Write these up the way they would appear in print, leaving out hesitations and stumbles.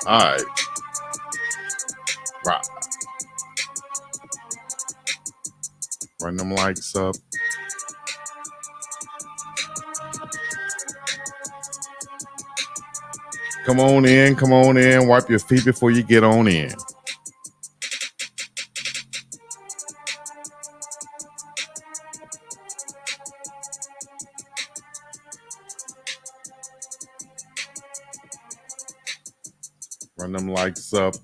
All right. Right. Run them likes up. Come on in. Come on in. Wipe your feet before you get on in. Run them likes up.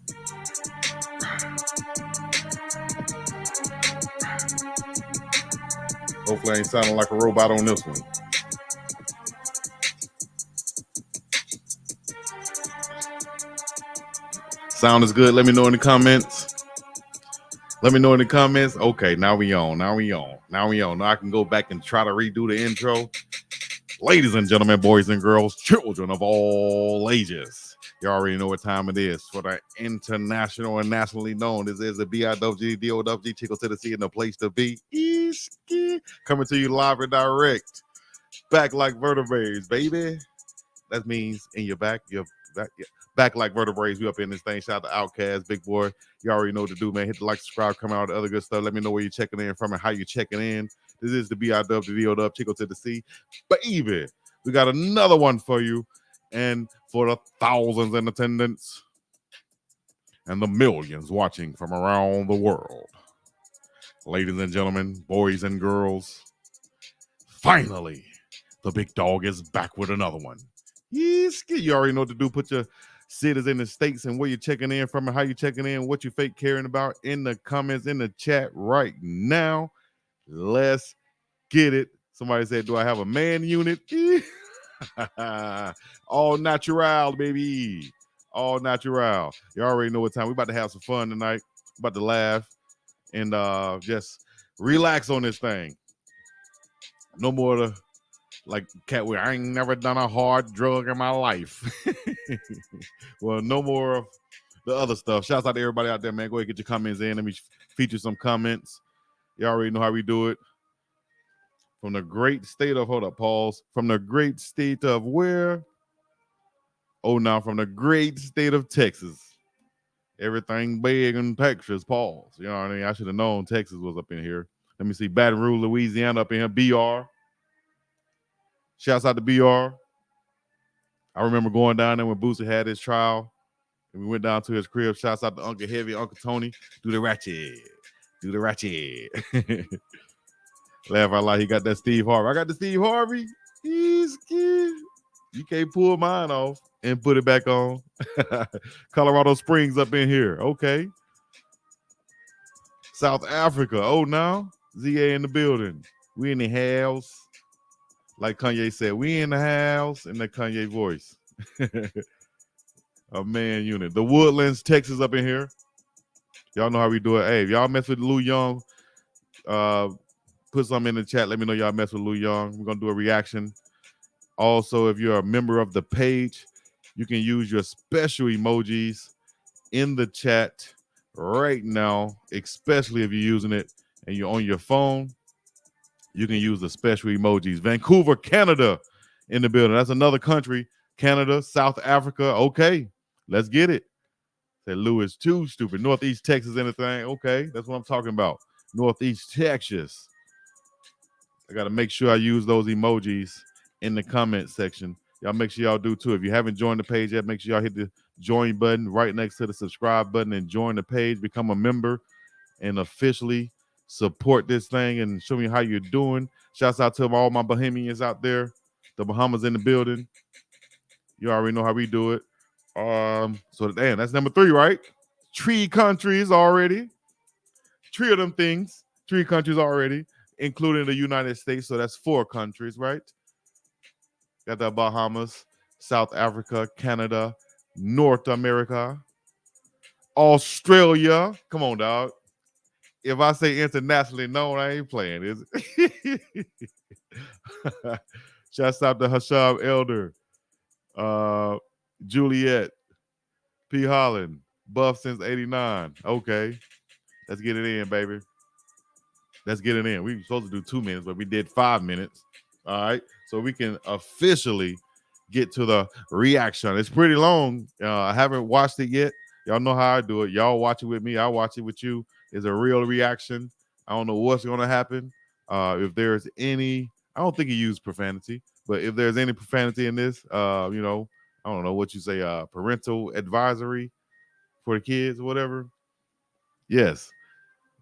Hopefully, I ain't sounding like a robot on this one. Sound is good. Let me know in the comments. Let me know in the comments. Okay, now we on. Now we on. Now we on. Now I can go back and try to redo the intro. Ladies and gentlemen, boys and girls, children of all ages. You already know what time it is for the international and nationally known. This is the BiggDoggChico Chico to the C and the place to be. Coming to you live and direct. Back like vertebrae, baby. That means in your back, back like vertebrae. We up in this thing. Shout out to Outcast, Big Boy. You already know what to do, man. Hit the like, subscribe, come out, the other good stuff. Let me know where you're checking in from and how you're checking in. This is the BiggDoggChico Chico to the C. Baby, we got another one for you. And for the thousands in attendance and the millions watching from around the world. Ladies and gentlemen, boys and girls, finally, the big dog is back with another one. You already know what to do. Put your cities in the states and where you're checking in from and how you're checking in, what you fake caring about in the comments, in the chat right now. Let's get it. Somebody said, do I have a man unit? All natural, baby. All natural. You already know what time. We're about to have some fun tonight. About to laugh and just relax on this thing. No more to like Katt. I ain't never done a hard drug in my life. Well, no more of the other stuff. Shouts out to everybody out there, man. Go ahead and get your comments in. Let me feature some comments. You already know how we do it. From the great state of, hold up, pause. From the great state of where? Oh, now from the great state of Texas. Everything big in Texas, pause. You know what I mean? I should have known Texas was up in here. Let me see. Baton Rouge, Louisiana up in here. BR. Shouts out to BR. I remember going down there when Boosie had his trial. And we went down to his crib. Shouts out to Uncle Heavy, Uncle Tony. Do the ratchet. Do the ratchet. Laugh out loud. He got that Steve Harvey. I got the Steve Harvey. He's cute. You can't pull mine off and put it back on. Colorado Springs up in here. Okay. South Africa. Oh, now ZA in the building. We in the house. Like Kanye said, we in the house in the Kanye voice. A man unit. The Woodlands, Texas up in here. Y'all know how we do it. Hey, if y'all mess with Lou Young, put something in the chat. Let me know y'all mess with Lou Young. We're going to do a reaction. Also, if you're a member of the page, you can use your special emojis in the chat right now, especially if you're using it and you're on your phone. You can use the special emojis. Vancouver, Canada in the building. That's another country. Canada, South Africa. Okay, let's get it. Say Lou is too stupid. Northeast Texas, anything? Okay, that's what I'm talking about. Northeast Texas. I got to make sure I use those emojis in the comment section. Y'all make sure y'all do too. If you haven't joined the page yet, make sure y'all hit the join button right next to the subscribe button and join the page. Become a member and officially support this thing and show me how you're doing. Shouts out to all my Bahamians out there. The Bahamas in the building. You already know how we do it. So damn, that's number 3, right? 3 countries already. 3 of them things. 3 countries already, including the United States. So that's 4 countries, right? Got the Bahamas, South Africa, Canada, North America, Australia. Come on, dog. If I say internationally known, I ain't playing, is it? Shouts out to Hashab Elder, Juliet, P. Holland, Buff since 89. Okay. Let's get it in, baby. Let's get it in. We were supposed to do 2 minutes, but we did 5 minutes. All right. So we can officially get to the reaction. It's pretty long. I haven't watched it yet. Y'all know how I do it. Y'all watch it with me. I watch it with you. It's a real reaction. I don't know what's going to happen. If there's any, I don't think he used profanity, but if there's any profanity in this, I don't know what you say, parental advisory for the kids or whatever. Yes.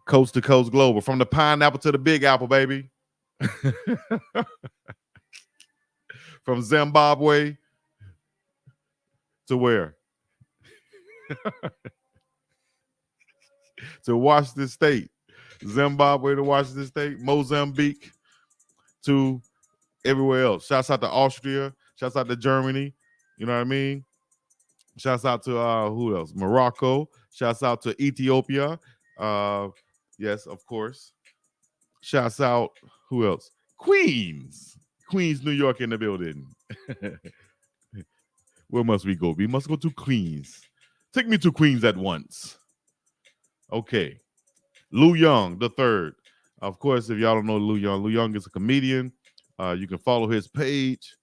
Coast to coast global. From the pineapple to the big apple, baby. From Zimbabwe to where? To Washington State. Zimbabwe to Washington State. Mozambique to everywhere else. Shouts out to Austria. Shouts out to Germany. You know what I mean? Shouts out to who else? Morocco. Shouts out to Ethiopia. Yes, of course. Shouts out who else? Queens. Queens, New York in the building. Where must we go? We must go to Queens. Take me to Queens at once. Okay. Lou Young, the third. Of course, if y'all don't know Lou Young is a comedian. You can follow his page.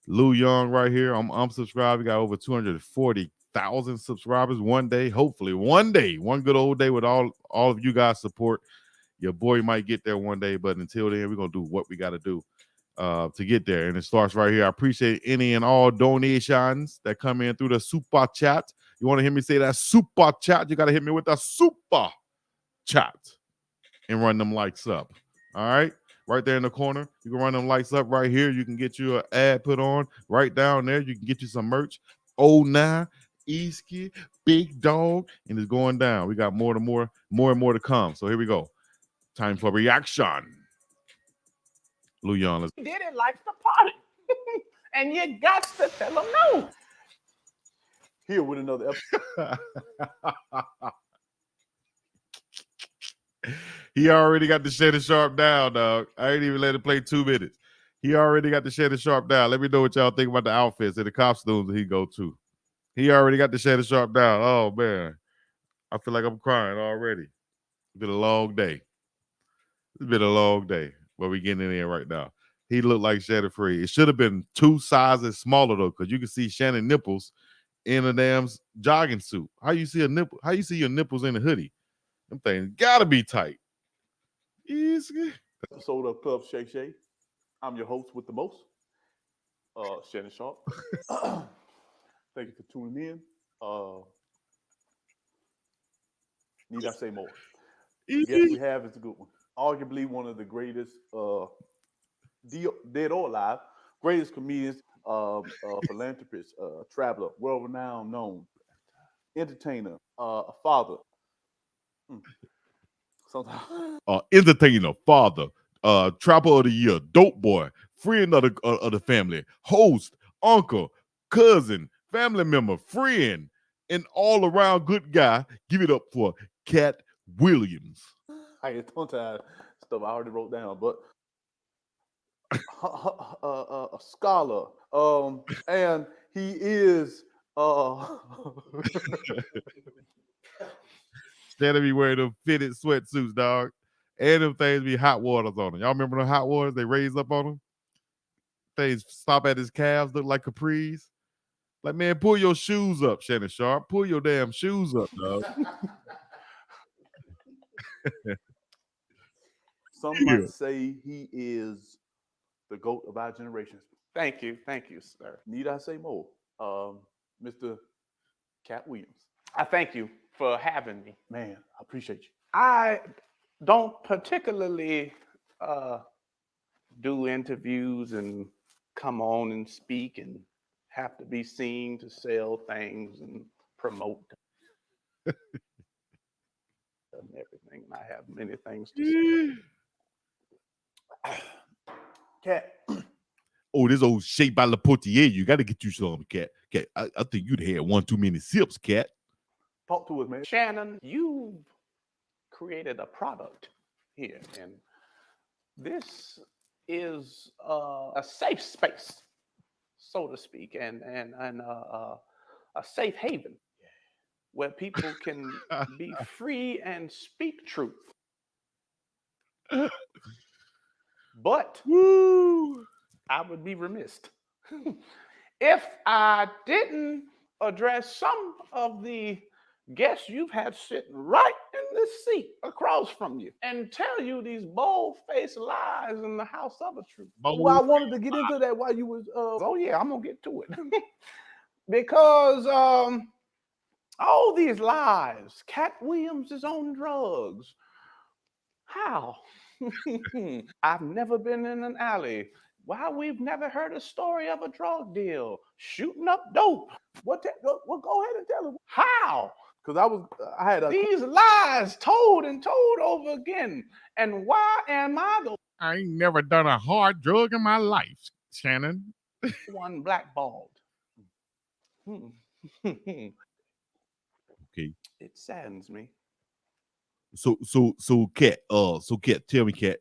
Lou Young right here. I'm subscribed. We got over 240,000 subscribers one day. Hopefully, one day, one good old day with all of you guys' support. Your boy might get there one day, but until then, we're going to do what we got to do to get there. And it starts right here. I appreciate any and all donations that come in through the super chat. You want to hear me say that super chat? You got to hit me with the super chat and run them lights up. All right? Right there in the corner. You can run them lights up right here. You can get you an ad put on right down there. You can get you some merch. Oh, nah. Easky, Big Dog, and it's going down. We got more and more to come. So here we go. Time for reaction. Lou Young, let's. He did it like the party. And you got to tell him no. Here with another episode. He already got the Shannon Sharpe down, dog. I ain't even let it play 2 minutes. He already got the Shannon Sharpe down. Let me know what y'all think about the outfits and the costumes that he go to. He already got the Shannon Sharpe down. Oh, man. I feel like I'm crying already. It's been a long day. It's been a long day, but we getting in there right now. He looked like Shannon Free. It should have been 2 sizes smaller, though, because you can see Shannon nipples in a damn jogging suit. How you see a nipple? How you see your nipples in a hoodie? Them things gotta be tight. Easy. Episode of Club Shake Shake. I'm your host with the most, Shannon Sharpe. Thank you for tuning in. Need I say more? The guest we have is a good one. Arguably one of the greatest, dead or alive, greatest comedians, philanthropist, traveler, world-renowned, known, entertainer, a father. Sometimes. Entertainer, father, trapper of the year, dope boy, friend of the family, host, uncle, cousin, family member, friend, and all around good guy. Give it up for Katt Williams. I get tongue-tied stuff I already wrote down, but a scholar, and he is Shannon be wearing them fitted sweatsuits, dog. And them things be hot waters on them. Y'all remember the hot waters they raise up on them? Things stop at his calves, look like capris. Like, man, pull your shoes up, Shannon Sharpe. Pull your damn shoes up, dog. Some might say he is the GOAT of our generation. Thank you, sir. Need I say more? Mr. Katt Williams. I thank you for having me. Man, I appreciate you. I don't particularly do interviews and come on and speak and have to be seen to sell things and promote and everything. And I have many things to say. Katt. Oh, this old shaped by Le Portier. You got to get you some, Katt. Katt, I think you'd had one too many sips, Katt. Talk to us, man. Shannon, you've created a product here, and this is a safe space, so to speak, and a safe haven where people can be free and speak truth. But Woo! I would be remiss if I didn't address some of the guests you've had sitting right in this seat across from you and tell you these bold-faced lies in the house of the truth. Well, I wanted to get into that while you was. Oh yeah, I'm gonna get to it because all these lies. Katt Williams is on drugs. How? I've never been in an alley. Why we've never heard a story of a drug deal, shooting up dope. What? Go ahead and tell us. How? Because I had these lies told and told over again. And why am I the I ain't never done a hard drug in my life, Shannon. one blackballed? Okay. It saddens me. So Katt, Katt, tell me, Katt,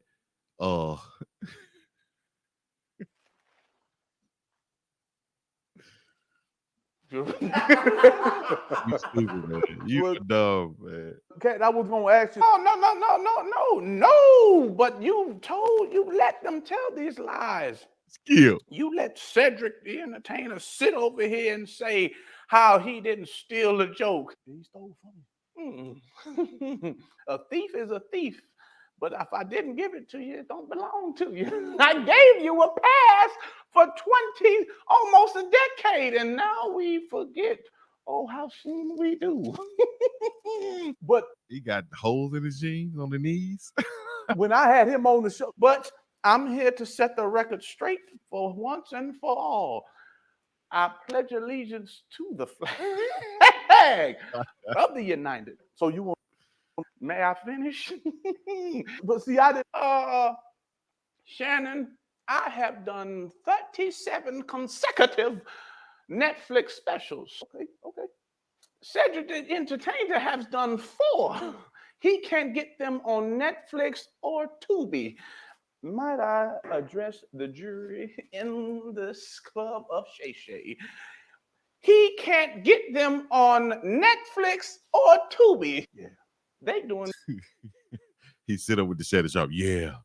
you stupid, man. You dumb, man. Katt, I was gonna ask you. No. But you let them tell these lies. Skill. You let Cedric the entertainer sit over here and say how he didn't steal the joke. He stole from me. A thief is a thief. But if I didn't give it to you, it don't belong to you. I gave you a pass for 20, almost a decade, and now we forget. Oh, how soon we do. But he got holes in his jeans on the knees. When I had him on the show. But I'm here to set the record straight for once and for all. I pledge allegiance to the flag of the United. So you want? May I finish? But see, I didn't. Shannon, I have done 37 consecutive Netflix specials. Okay. Cedric the Entertainer has done 4. He can get them on Netflix or Tubi. Might I address the jury in this club of Shay Shay? He can't get them on Netflix or Tubi. Yeah. They doing He sit up with the Shannon Sharpe. Yeah.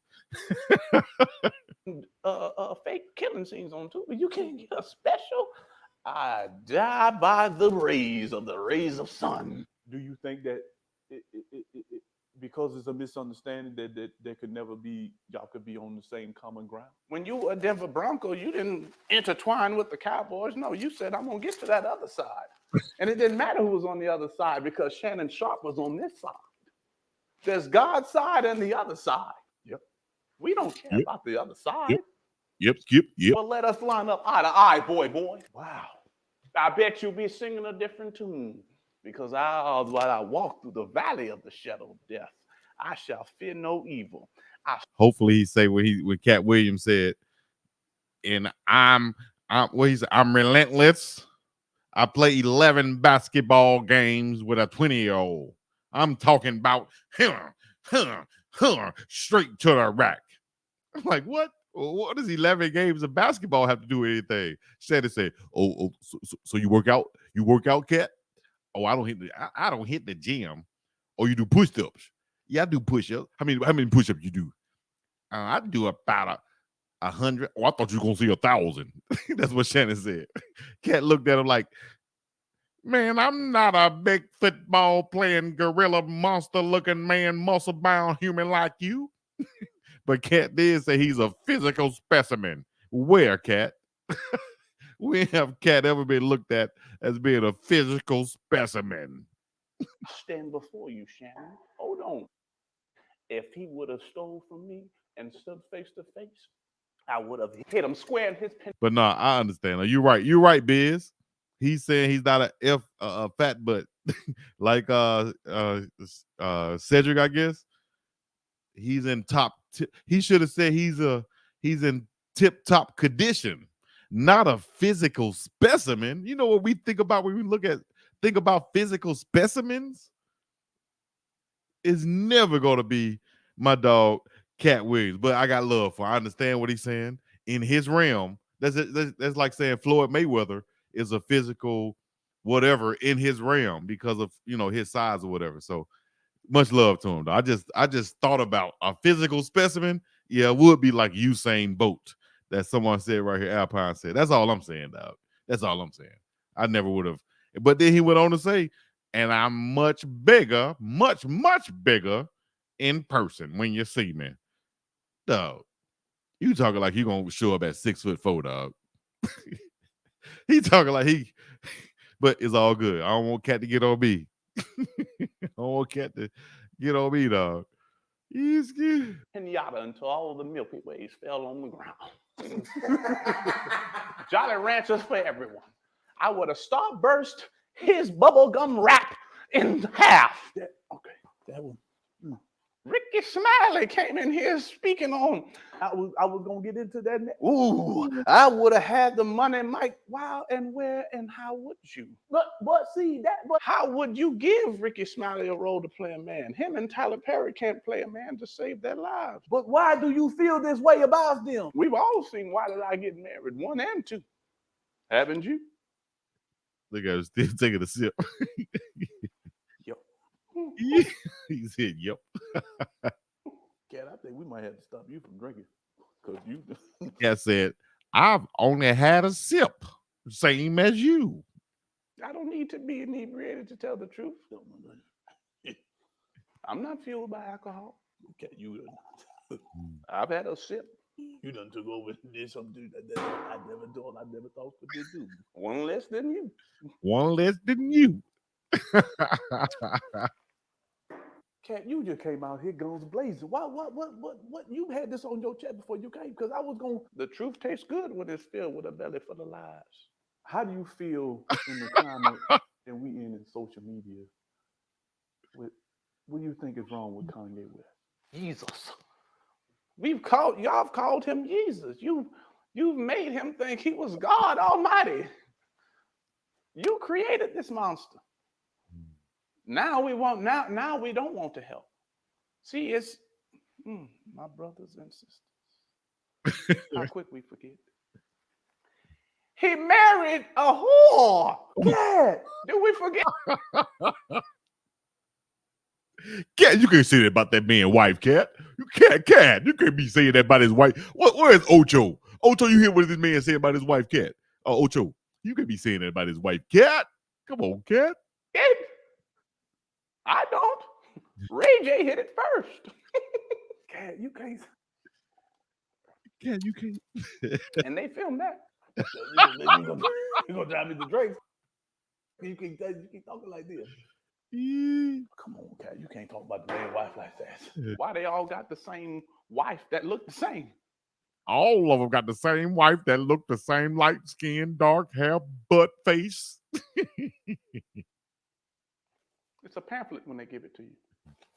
Fake killing scenes on Tubi. You can't get a special. I die by the rays of sun. Do you think that because it's a misunderstanding that there could never be, y'all could be on the same common ground? When you were a Denver Bronco, you didn't intertwine with the Cowboys. No, you said, I'm going to get to that other side. And it didn't matter who was on the other side because Shannon Sharpe was on this side. There's God's side and the other side. Yep. We don't care about the other side. Yep. Well, let us line up eye to eye, boy. Wow. I bet you'll be singing a different tune because while I walk through the valley of the shadow of death, I shall fear no evil. Hopefully he say what Katt Williams said. And I'm relentless. I play 11 basketball games with a 20-year-old. I'm talking about straight to the rack. I'm like, what? What does 11 games of basketball have to do with anything? Shannon said, so you work out? You work out, Katt? Oh, I don't hit the gym. Oh, you do push-ups? Yeah, I do push-ups. How many push-ups you do? I do about 100. Oh, I thought you were gonna see 1,000. That's what Shannon said. Katt looked at him like, man, I'm not a big football playing gorilla monster looking man, muscle bound human like you. But Katt did say he's a physical specimen. Where, Katt? When have Katt ever been looked at as being a physical specimen? I stand before you, Shannon. Hold on. If he would have stole from me and stood face to face, I would have hit him square in his pen. But no, I understand. You're right. You're right, Biz. He's saying he's not a fat butt like Cedric, I guess. He's in he should have said he's in tip-top condition, not a physical specimen. You know what we think about when we think about physical specimens? It's never going to be my dog Katt Williams, but I got love for him. I understand what he's saying. In his realm, that's like saying Floyd Mayweather is a physical whatever in his realm because of his size or whatever. So much love to him, though. I just thought about a physical specimen. Yeah, it would be like Usain Bolt that someone said right here. Alpine said. That's all I'm saying, dog. That's all I'm saying. I never would have. But then he went on to say, and I'm much bigger, much bigger in person when you see me. Dog, you talking like you gonna show up at 6'4", dog. He talking like but it's all good. I don't want Katt to get on me. I don't want Katt to get on me, dog. He's good. Pinata until all of the Milky Ways fell on the ground. Jolly Ranchers for everyone. I would have starburst his bubblegum wrap in half. That was. Ricky Smiley came in here speaking on. I was gonna get into that. Ooh, I would have had the money, Mike. Wow, and where and how would you? But see that. But How would you give Ricky Smiley a role to play a man? Him and Tyler Perry can't play a man to save their lives. but why do you feel this way about them? We've all seen Why Did I Get Married 1 and 2. Haven't you? Look at him still taking a sip. Yep. He said, "Yep." Katt, I think we might have to stop you from drinking because you. Katt said, "I've only had a sip, same as you." I don't need to be inebriated to tell the truth. I'm not fueled by alcohol. Okay, you. I've had a sip. You done took over and did something that I never done. I never thought could do. One less than you. One less than you. Katt, you just came out here guns blazing. What? You had this on your chest before you came? Because I was going. The truth tastes good when it's filled with a belly full of lies. How do you feel in the climate that we in social media? What do you think is wrong with Kanye West? Jesus. Y'all have called him Jesus. You've made him think he was God Almighty. You created this monster. Now we don't want to help. See, it's my brothers and sisters. How quick we forget. He married a whore. Katt! Do we forget? Katt, you can't say that about that man's wife, Katt. Katt, you can't be saying that about his wife. Where's Ocho? Ocho, you hear what this man said about his wife, Katt? Ocho, you can't be saying that about his wife, Katt. Come on, Katt. I don't. Ray J hit it first. Katt, you can't. Katt, you can't. And they filmed that. You're gonna drive me to Drake. You keep talking like this. Come on, Katt. You can't talk about the man's wife like that. Why they all got the same wife that looked the same? All of them got the same wife that looked the same, light skin, dark hair, butt face. It's a pamphlet when they give it to you.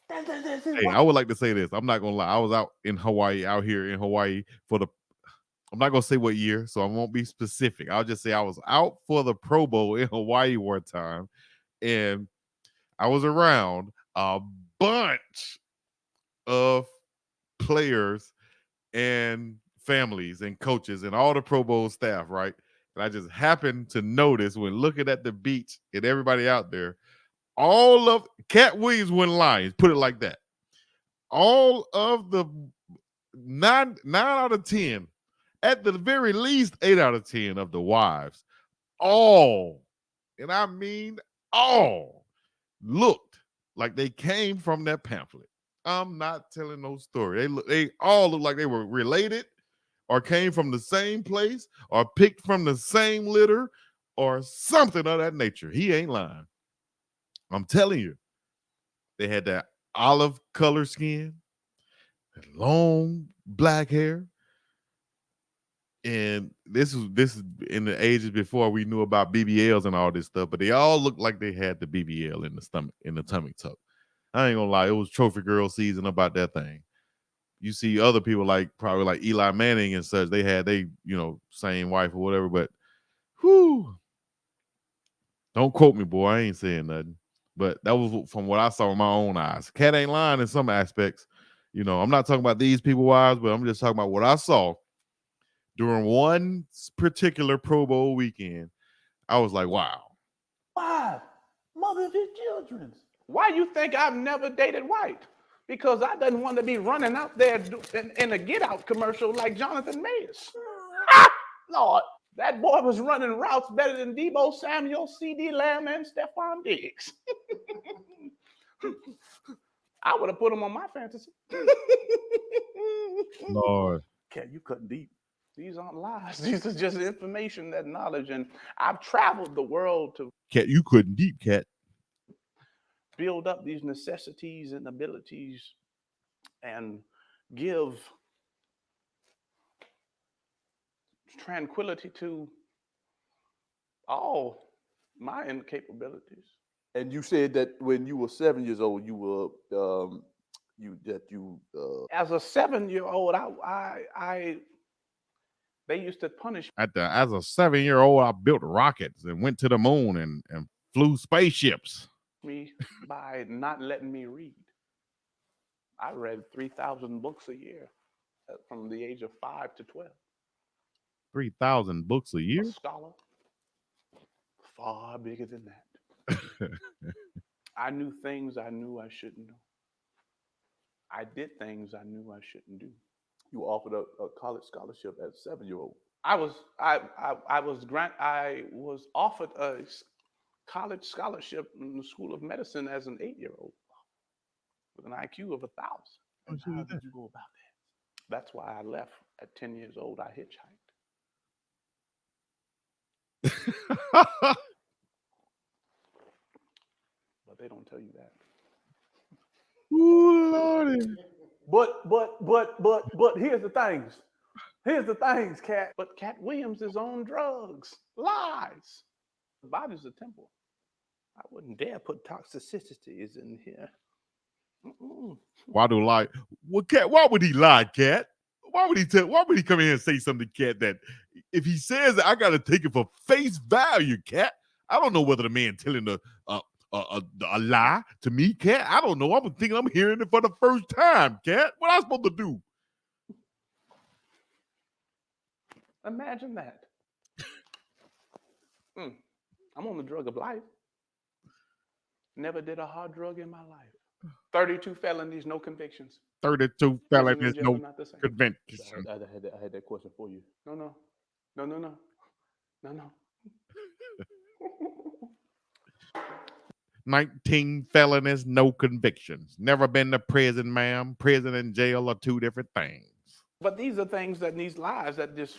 Hey, I would like to say this. I'm not gonna lie. I was out here in Hawaii for the. I'm not gonna say what year, so I won't be specific. I'll just say I was out for the Pro Bowl in Hawaii one time, and I was around a bunch of players and families and coaches and all the Pro Bowl staff, right? And I just happened to notice when looking at the beach and everybody out there, all of Katt Williams wasn't lying. Put it like that. All of the nine out of 10, at the very least 8 out of 10 of the wives, all, and I mean all, looked like they came from that pamphlet. I'm not telling no story. They all look like they were related or came from the same place or picked from the same litter or something of that nature. He ain't lying. I'm telling you. They had that olive color skin, long black hair. And this is in the ages before we knew about BBLs and all this stuff, but they all looked like they had the BBL in the tummy tuck. I ain't gonna lie, it was trophy girl season about that thing. You see other people probably like Eli Manning and such, they had same wife or whatever, but whew. Don't quote me, boy. I ain't saying nothing. But that was from what I saw with my own eyes. Katt ain't lying in some aspects. I'm not talking about these people wives, but I'm just talking about what I saw during one particular Pro Bowl weekend. I was like, wow. Why? Mother of his children. Why you think I've never dated white? Because I didn't want to be running out there in a Get Out commercial like Jonathan Mayers. Lord. That boy was running routes better than Debo Samuel, C.D. Lamb, and Stephon Diggs. I would have put him on my fantasy. Lord. Cat, you cutting deep. These aren't lies. These are just information, that knowledge. And I've traveled the world to Katt, you couldn't deep, Katt. build up these necessities and abilities and give tranquility to all my incapabilities. And you said that when you were 7 years old, you were As a 7-year-old, they used to punish As a 7-year-old, I built rockets and went to the moon and flew spaceships. me by not letting me read. I read 3,000 books a year from the age of 5 to 12. 3,000 books a year? A scholar, far bigger than that. I knew things I knew I shouldn't know. I did things I knew I shouldn't do. you were offered a college scholarship as a 7-year-old. I was offered a college scholarship in the School of Medicine as an 8-year-old with an IQ of 1,000. And how did you go about that? That's why I left at 10 years old. I hitchhiked. But they don't tell you that. Ooh, Lordy. But here's the things. Here's the things, Katt. But Katt Williams is on drugs. Lies. The body's a temple. I wouldn't dare put toxicities in here. Why do lie? Well, Katt, why would he lie, Katt? Why would he come in here and say something to Katt that if he says it, I gotta take it for face value, Katt? I don't know whether the man telling a lie to me, Katt. I don't know. I'm thinking I'm hearing it for the first time, Katt. What am I supposed to do? Imagine that. I'm on the drug of life. Never did a hard drug in my life. 32 felonies, no convictions. 32 felonies, jail, no not the same. convention. I had that question for you. No. 19 felonies, no convictions. Never been to prison, ma'am. Prison and jail are two different things. But these are things that these lies that just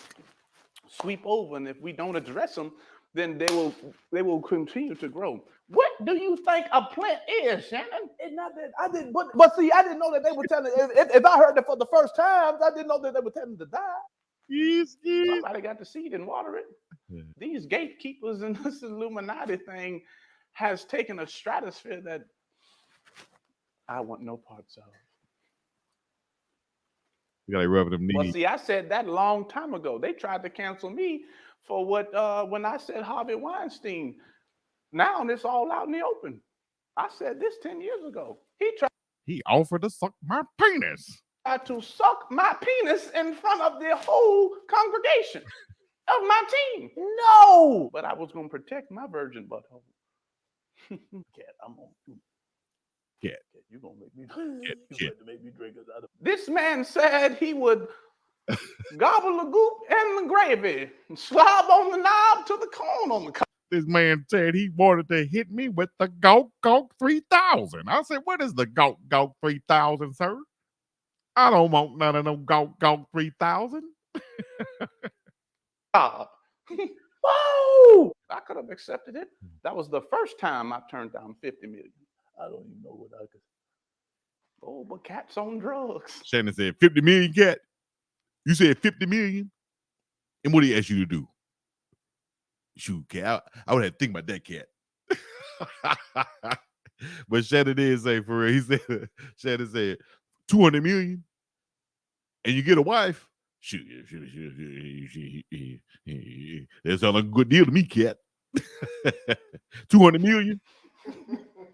sweep over, and if we don't address them, then they will continue to grow. What do you think a plant is, Shannon? It's not that I didn't, but see, I didn't know that they were telling. If I heard that for the first time, I didn't know that they were telling to die. Yes. Somebody got the seed and water it. Yeah. These gatekeepers and this Illuminati thing has taken a stratosphere that I want no parts of. You gotta rub them knees. Well, see, I said that a long time ago. They tried to cancel me for what when I said Harvey Weinstein. Now it's all out in the open. I said this 10 years ago. He offered to suck my penis. Tried to suck my penis in front of the whole congregation of my team. No, but I was going to protect my virgin butthole. Katt, I'm on you. Katt, you're gonna make me. Katt. Make me drink us out of. This man said he would gobble the goop and the gravy, and slob on the knob to the corn on the cob. This man said he wanted to hit me with the Gawk 3000. I said, what is the Gawk 3000, sir? I don't want none of them Gawk 3000. Whoa! I could have accepted it. That was the first time I turned down 50 million. I don't even know what I could. Oh, but Katt's on drugs. Shannon said, 50 million, Katt? You said 50 million? And what did he ask you to do? Shoot, Katt, I would have to think about that, Katt. But Shannon did say, for real, he said, Shannon said, 200 million? And you get a wife? Shoot. That sounds like a good deal to me, Katt. 200 million?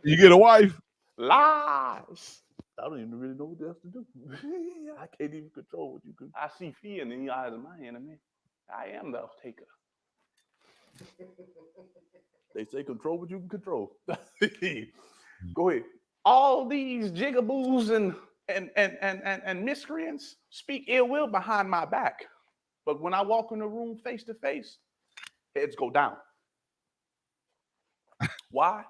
You get a wife? Lies. I don't even really know what else to do. I can't even control what you can. I see fear in the eyes of my enemy. I am the taker. They say control what you can control. Go ahead. All these jigaboos and miscreants speak ill will behind my back. But when I walk in the room face to face, heads go down. Why?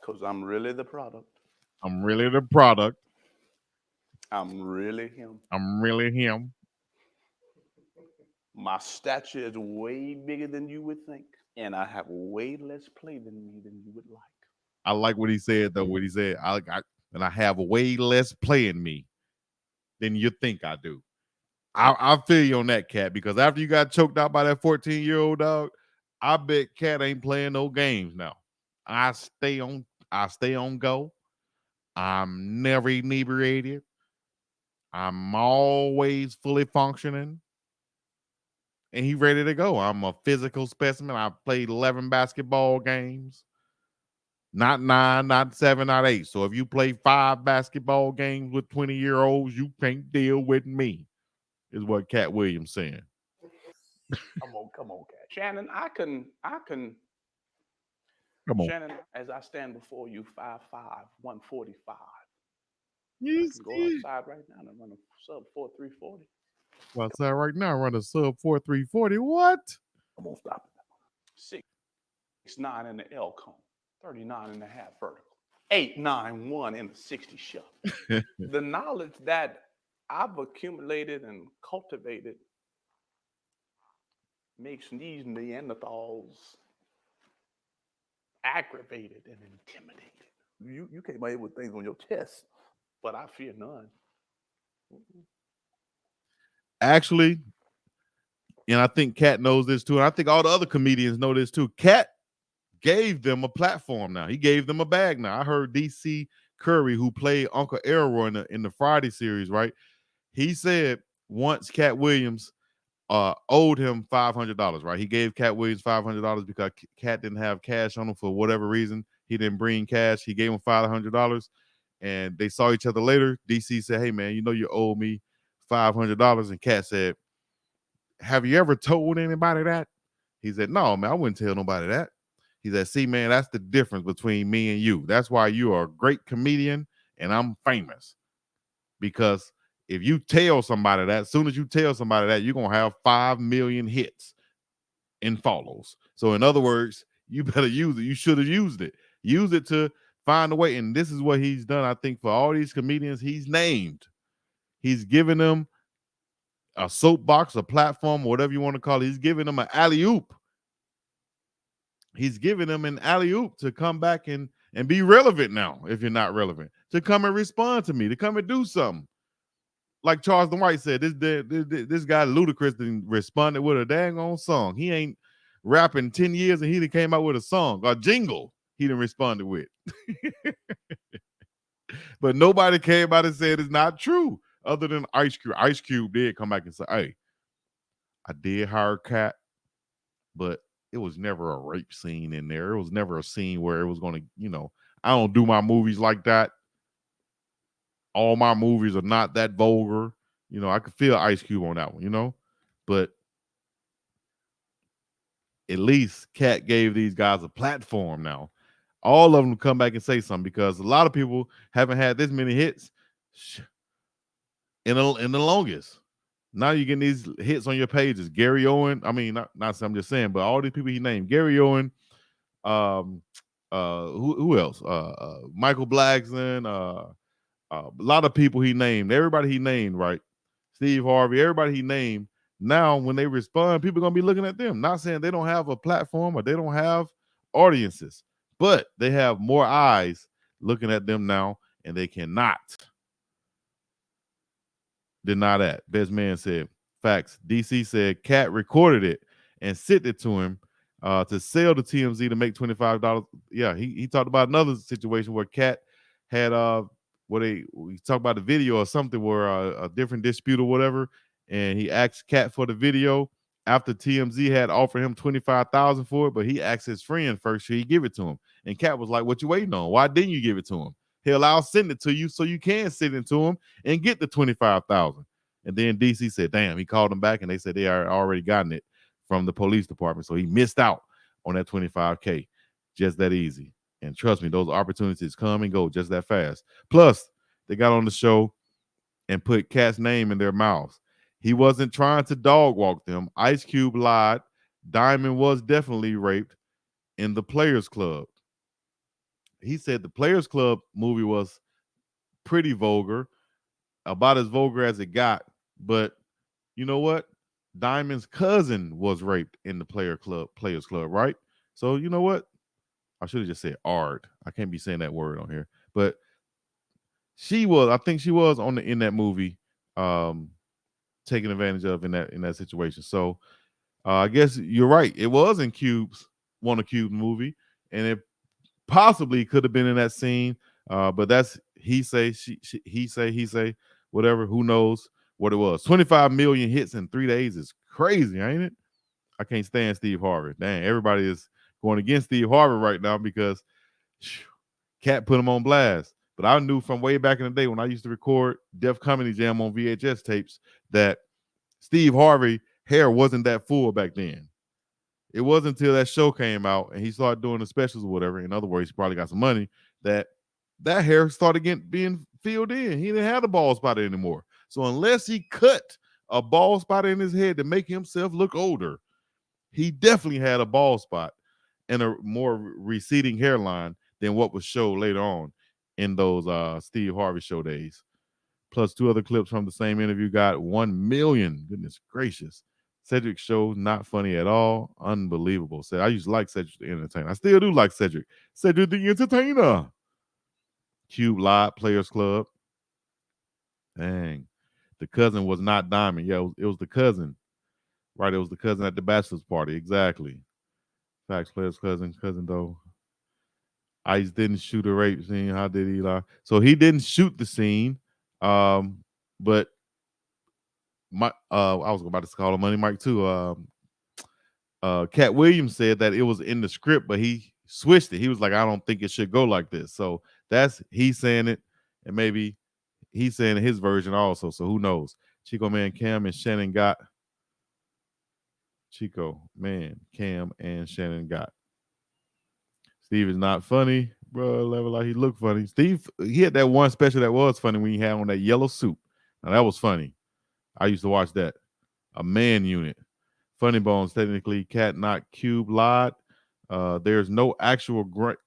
Because I'm really the product. I'm really the product. I'm really him. I'm really him. My stature is way bigger than you would think, and I have way less play than me than you would like. I like what he said though. What he said, and I have way less play in me than you think I do. I feel you on that, Katt, because after you got choked out by that 14-year-old dog, I bet Katt ain't playing no games now. I stay on go. I'm never inebriated. I'm always fully functioning. And he ready to go. I'm a physical specimen. I played 11 basketball games. Not 9, not 7, not 8. So if you play 5 basketball games with 20-year-olds, you can't deal with me, is what Katt Williams saying. Come on, Katt. Shannon, I can. Come on. Shannon, as I stand before you, 5'5", 145. You I can go see? outside right now and run a sub 4.340. Well, outside right now, run a sub 4.340. What? Come on, stop it. 6'9" in the L cone, 39 and a half vertical, 8'9" in the 60 shove. The knowledge that I've accumulated and cultivated makes these Neanderthals aggravated and intimidated. You came out here with things on your chest. But I fear none. Actually, and I think Katt knows this too, and I think all the other comedians know this too. Katt gave them a platform now. He gave them a bag now. I heard DC Curry, who played Uncle Elroy in the Friday series, right? He said once Katt Williams owed him $500, right? He gave Katt Williams $500 because Katt didn't have cash on him for whatever reason. He didn't bring cash. He gave him $500, and they saw each other later. DC said, "Hey man, you know you owe me $500," and Katt said, "Have you ever told anybody that?" He said, "No, man, I wouldn't tell nobody that." He said, "See, man, that's the difference between me and you. That's why you are a great comedian and I'm famous. Because if you tell somebody that, as soon as you tell somebody that, you're going to have 5 million hits and follows. So in other words, you better use it. You should have used it. Use it to find a way." And this is what he's done, I think, for all these comedians he's named. He's given them a soapbox, a platform, whatever you want to call it. He's giving them an alley-oop. He's giving them an alley-oop to come back and be relevant now, if you're not relevant, to come and respond to me, to come and do something. Like Charles White said, this guy Ludacris responded with a dang on song. He ain't rapping 10 years and he done came out with a song, a jingle he done responded with. But nobody came out and said it's not true, other than Ice Cube. Ice Cube did come back and say, "Hey, I did hire Katt, but it was never a rape scene in there. It was never a scene where it was going to, I don't do my movies like that. All my movies are not that vulgar. I could feel Ice Cube on that one, but at least Katt gave these guys a platform now. All of them come back and say something, because a lot of people haven't had this many hits in the longest. Now you're getting these hits on your pages. Gary Owen, I mean, not I'm just saying, but all these people he named. Gary Owen, who else? Michael Blackson, a lot of people he named. Everybody he named, right? Steve Harvey, everybody he named. Now, when they respond, people are going to be looking at them. Not saying they don't have a platform or they don't have audiences, but they have more eyes looking at them now, and they cannot deny that. Best man said, facts. DC said Katt recorded it and sent it to him to sell to TMZ to make $25. Yeah, he talked about another situation where Katt had we talked about the video or something where a different dispute or whatever, and he asked Katt for the video after TMZ had offered him $25,000 for it, but he asked his friend first, should he give it to him? And Katt was like, "What you waiting on? Why didn't you give it to him? Hell, I'll send it to you so you can send it to him and get the $25,000. And then DC said, "Damn," he called him back and they said they are already gotten it from the police department. So he missed out on that $25K. Just that easy. And trust me, those opportunities come and go just that fast. Plus, they got on the show and put Katt's name in their mouths. He wasn't trying to dog walk them. Ice Cube lied. Diamond was definitely raped in the Players Club. He said the Players Club movie was pretty vulgar, about as vulgar as it got. But you know what? Diamond's cousin was raped in the Players Club, right? So you know what? I should have just said Ard. I can't be saying that word on here. But I think she was in that movie, taken advantage of in that situation. So I guess you're right. It was in one of Cube's movie, and it possibly could have been in that scene. But that's he say, he say, whatever. Who knows what it was? 25 million hits in 3 days is crazy, ain't it? I can't stand Steve Harvey. Dang, everybody is going against Steve Harvey right now because Katt put him on blast. But I knew from way back in the day when I used to record Def Comedy Jam on VHS tapes that Steve Harvey hair wasn't that full back then. It wasn't until that show came out and he started doing the specials or whatever. In other words, he probably got some money that hair started being filled in. He didn't have the bald spot anymore. So unless he cut a bald spot in his head to make himself look older, he definitely had a bald spot and a more receding hairline than what was showed later on in those Steve Harvey show days. Plus 2 other clips from the same interview got 1 million. Goodness gracious. Cedric show not funny at all. Unbelievable. Said I used to like Cedric the Entertainer. I still do like Cedric. Cedric the Entertainer. Cube Live Players Club. Dang. The cousin was not Diamond. Yeah, it was the cousin. Right, it was the cousin at the bachelor's party. Exactly. Facts, Players cousin though. Ice didn't shoot a rape scene. How did he lie? So he didn't shoot the scene. But I was about to call him Money Mike too. Katt Williams said that it was in the script, but he switched it. He was like, I don't think it should go like this. So that's he's saying it, and maybe he's saying his version also. So who knows? Chico Man, Cam, and Shannon got Chico Man, Cam, and Shannon got. Steve is not funny, bro. Level like he looked funny. Steve, he had that one special that was funny when he had on that yellow suit. Now that was funny. I used to watch that. A Man Unit. Funny Bones, technically, Katt not Cube lied. There's no actual grunt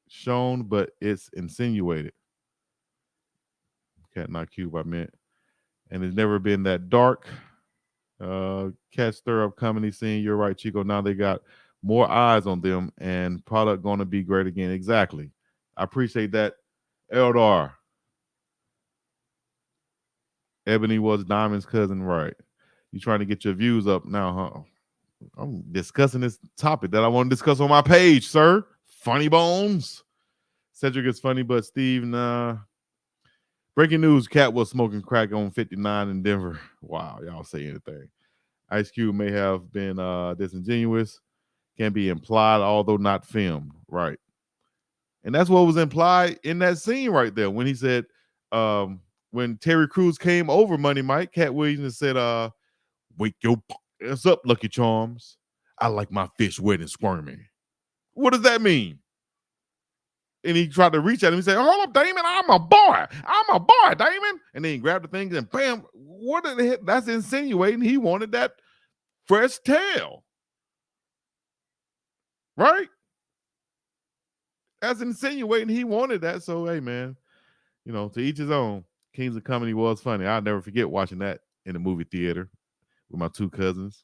shown, but it's insinuated. Katt not Cube, I meant. And it's never been that dark. Katt stir up comedy scene. You're right, Chico. Now they got more eyes on them and product going to be great again. Exactly. I appreciate that. Eldar. Ebony was Diamond's cousin, right? You trying to get your views up now, huh? I'm discussing this topic that I want to discuss on my page, sir. Funny Bones. Cedric is funny, but Steve, nah. Breaking news, Katt was smoking crack on 59 in Denver. Wow, y'all say anything. Ice Cube may have been disingenuous. Can be implied, although not filmed. Right. And that's what was implied in that scene right there when he said, when Terry Crews came over Money Mike, Katt Williams said, wake your ass up, Lucky Charms. I like my fish wet and squirmy. What does that mean? And he tried to reach at him. He said, hold up, Damon. I'm a boy, Damon. And then he grabbed the thing and bam, what the heck? That's insinuating he wanted that fresh tail. Right? That's insinuating he wanted that. So, hey, man, to each his own. Kings of Comedy was funny. I'll never forget watching that in the movie theater with my 2 cousins.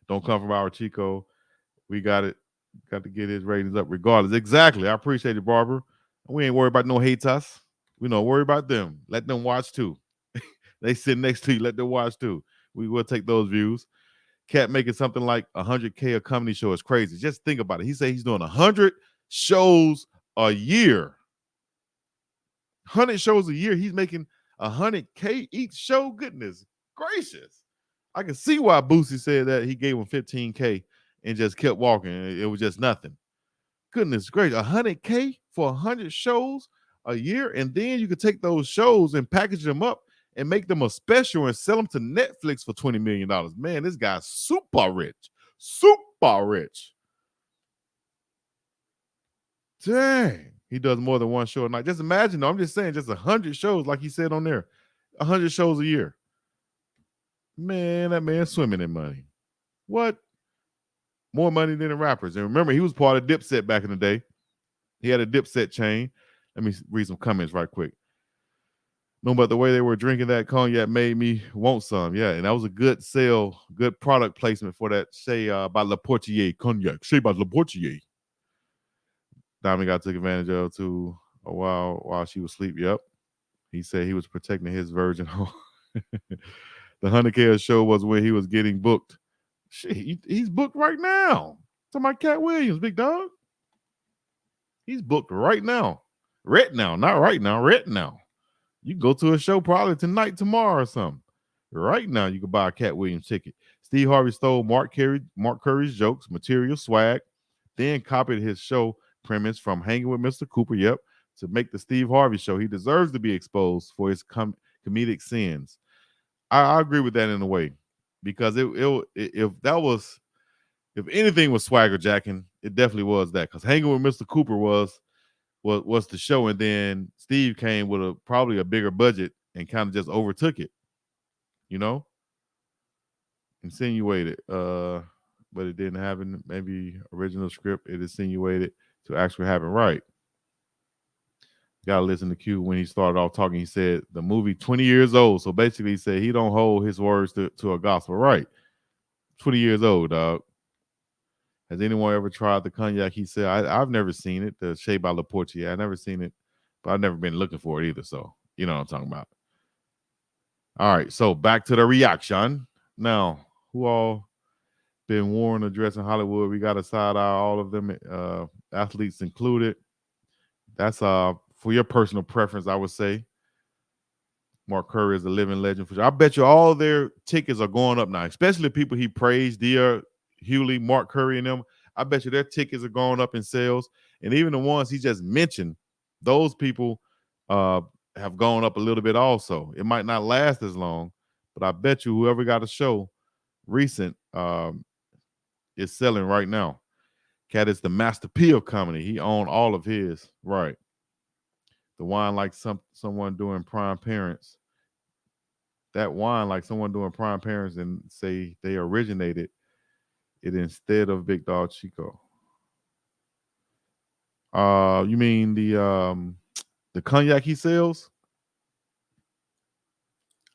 Don't come from our Chico. We got it. Got to get his ratings up regardless. Exactly. I appreciate it, Barbara. We ain't worried about no haters. We don't worry about them. Let them watch too. They sit next to you. Let them watch too. We will take those views. Katt making something like 100K a comedy show is crazy. Just think about it. He said he's doing 100 shows a year. 100 shows a year. He's making 100K each show. Goodness gracious. I can see why Boosie said that he gave him 15K and just kept walking. It was just nothing. Goodness gracious. 100K for 100 shows a year. And then you could take those shows and package them up and make them a special and sell them to Netflix for $20 million. Man, this guy's super rich. Super rich. Dang. He does more than one show a night. Just imagine, I'm just saying, just 100 shows, like he said on there. 100 shows a year. Man, that man's swimming in money. What? More money than the rappers. And remember, he was part of Dipset back in the day. He had a Dipset chain. Let me read some comments right quick. No, but the way they were drinking that cognac made me want some. Yeah, and that was a good sale, good product placement for that Shea by Le Portier cognac. Shea by Le Portier. Diamond got took advantage of too a while she was asleep. Yep. He said he was protecting his virgin home. The 100K show was when he was getting booked. Shit, he's booked right now. Talking about Katt Williams, big dog. He's booked right now. Right now, not right now, right now. You can go to a show probably tonight, tomorrow, or something. Right now, you can buy a Katt Williams ticket. Steve Harvey stole Mark Curry's jokes, material, swag, then copied his show premise from Hanging with Mr. Cooper, to make the Steve Harvey show. He deserves to be exposed for his comedic sins. I agree with that in a way, because if anything was swagger jacking, it definitely was that. Because Hanging with Mr. Cooper was the show, and then Steve came with probably a bigger budget and kind of just overtook it, insinuated, but it didn't happen. Maybe original script, it insinuated to actually happen. Right. Gotta listen to Q. When he started off talking, he said the movie 20 years old. So basically he said he don't hold his words to a gospel. Right. 20 years old, dog. Has anyone ever tried the cognac? He said, I've never seen it, the Shea by Le Portier. I've never seen it, but I've never been looking for it either. So, you know what I'm talking about. All right, so back to the reaction. Now, who all been worn or dressed in Hollywood? We got to side eye all of them, athletes included. That's for your personal preference, I would say. Mark Curry is a living legend for sure. I bet you all their tickets are going up now, especially people he praised, Dia, Hewley, Mark Curry, and them. I bet you their tickets are going up in sales. And even the ones he just mentioned, those people have gone up a little bit also. It might not last as long, but I bet you whoever got a show recent is selling right now. Katt is the Master P of comedy. He owned all of his. Right. The wine like someone doing Prime Parents. That wine like someone doing Prime Parents and say they originated it instead of BiggDoggChico. You mean the cognac he sells?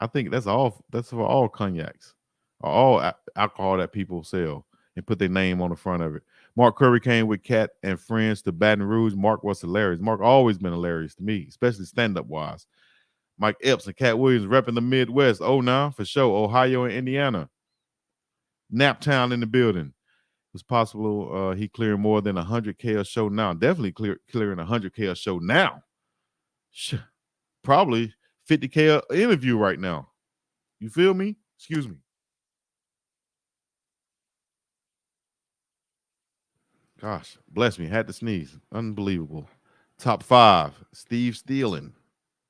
I think that's for all cognacs, or all alcohol that people sell and put their name on the front of it. Mark Curry came with Katt and friends to Baton Rouge. Mark was hilarious. Mark always been hilarious to me, especially stand-up wise. Mike Epps and Katt Williams repping the Midwest. Oh, now for sure. Ohio and Indiana. Naptown in the building. It's possible he clearing more than 100K a show now. Definitely clearing 100K a show now. Probably 50K a interview right now. You feel me? Excuse me. Gosh, bless me. Had to sneeze. Unbelievable. Top 5. Steve stealing.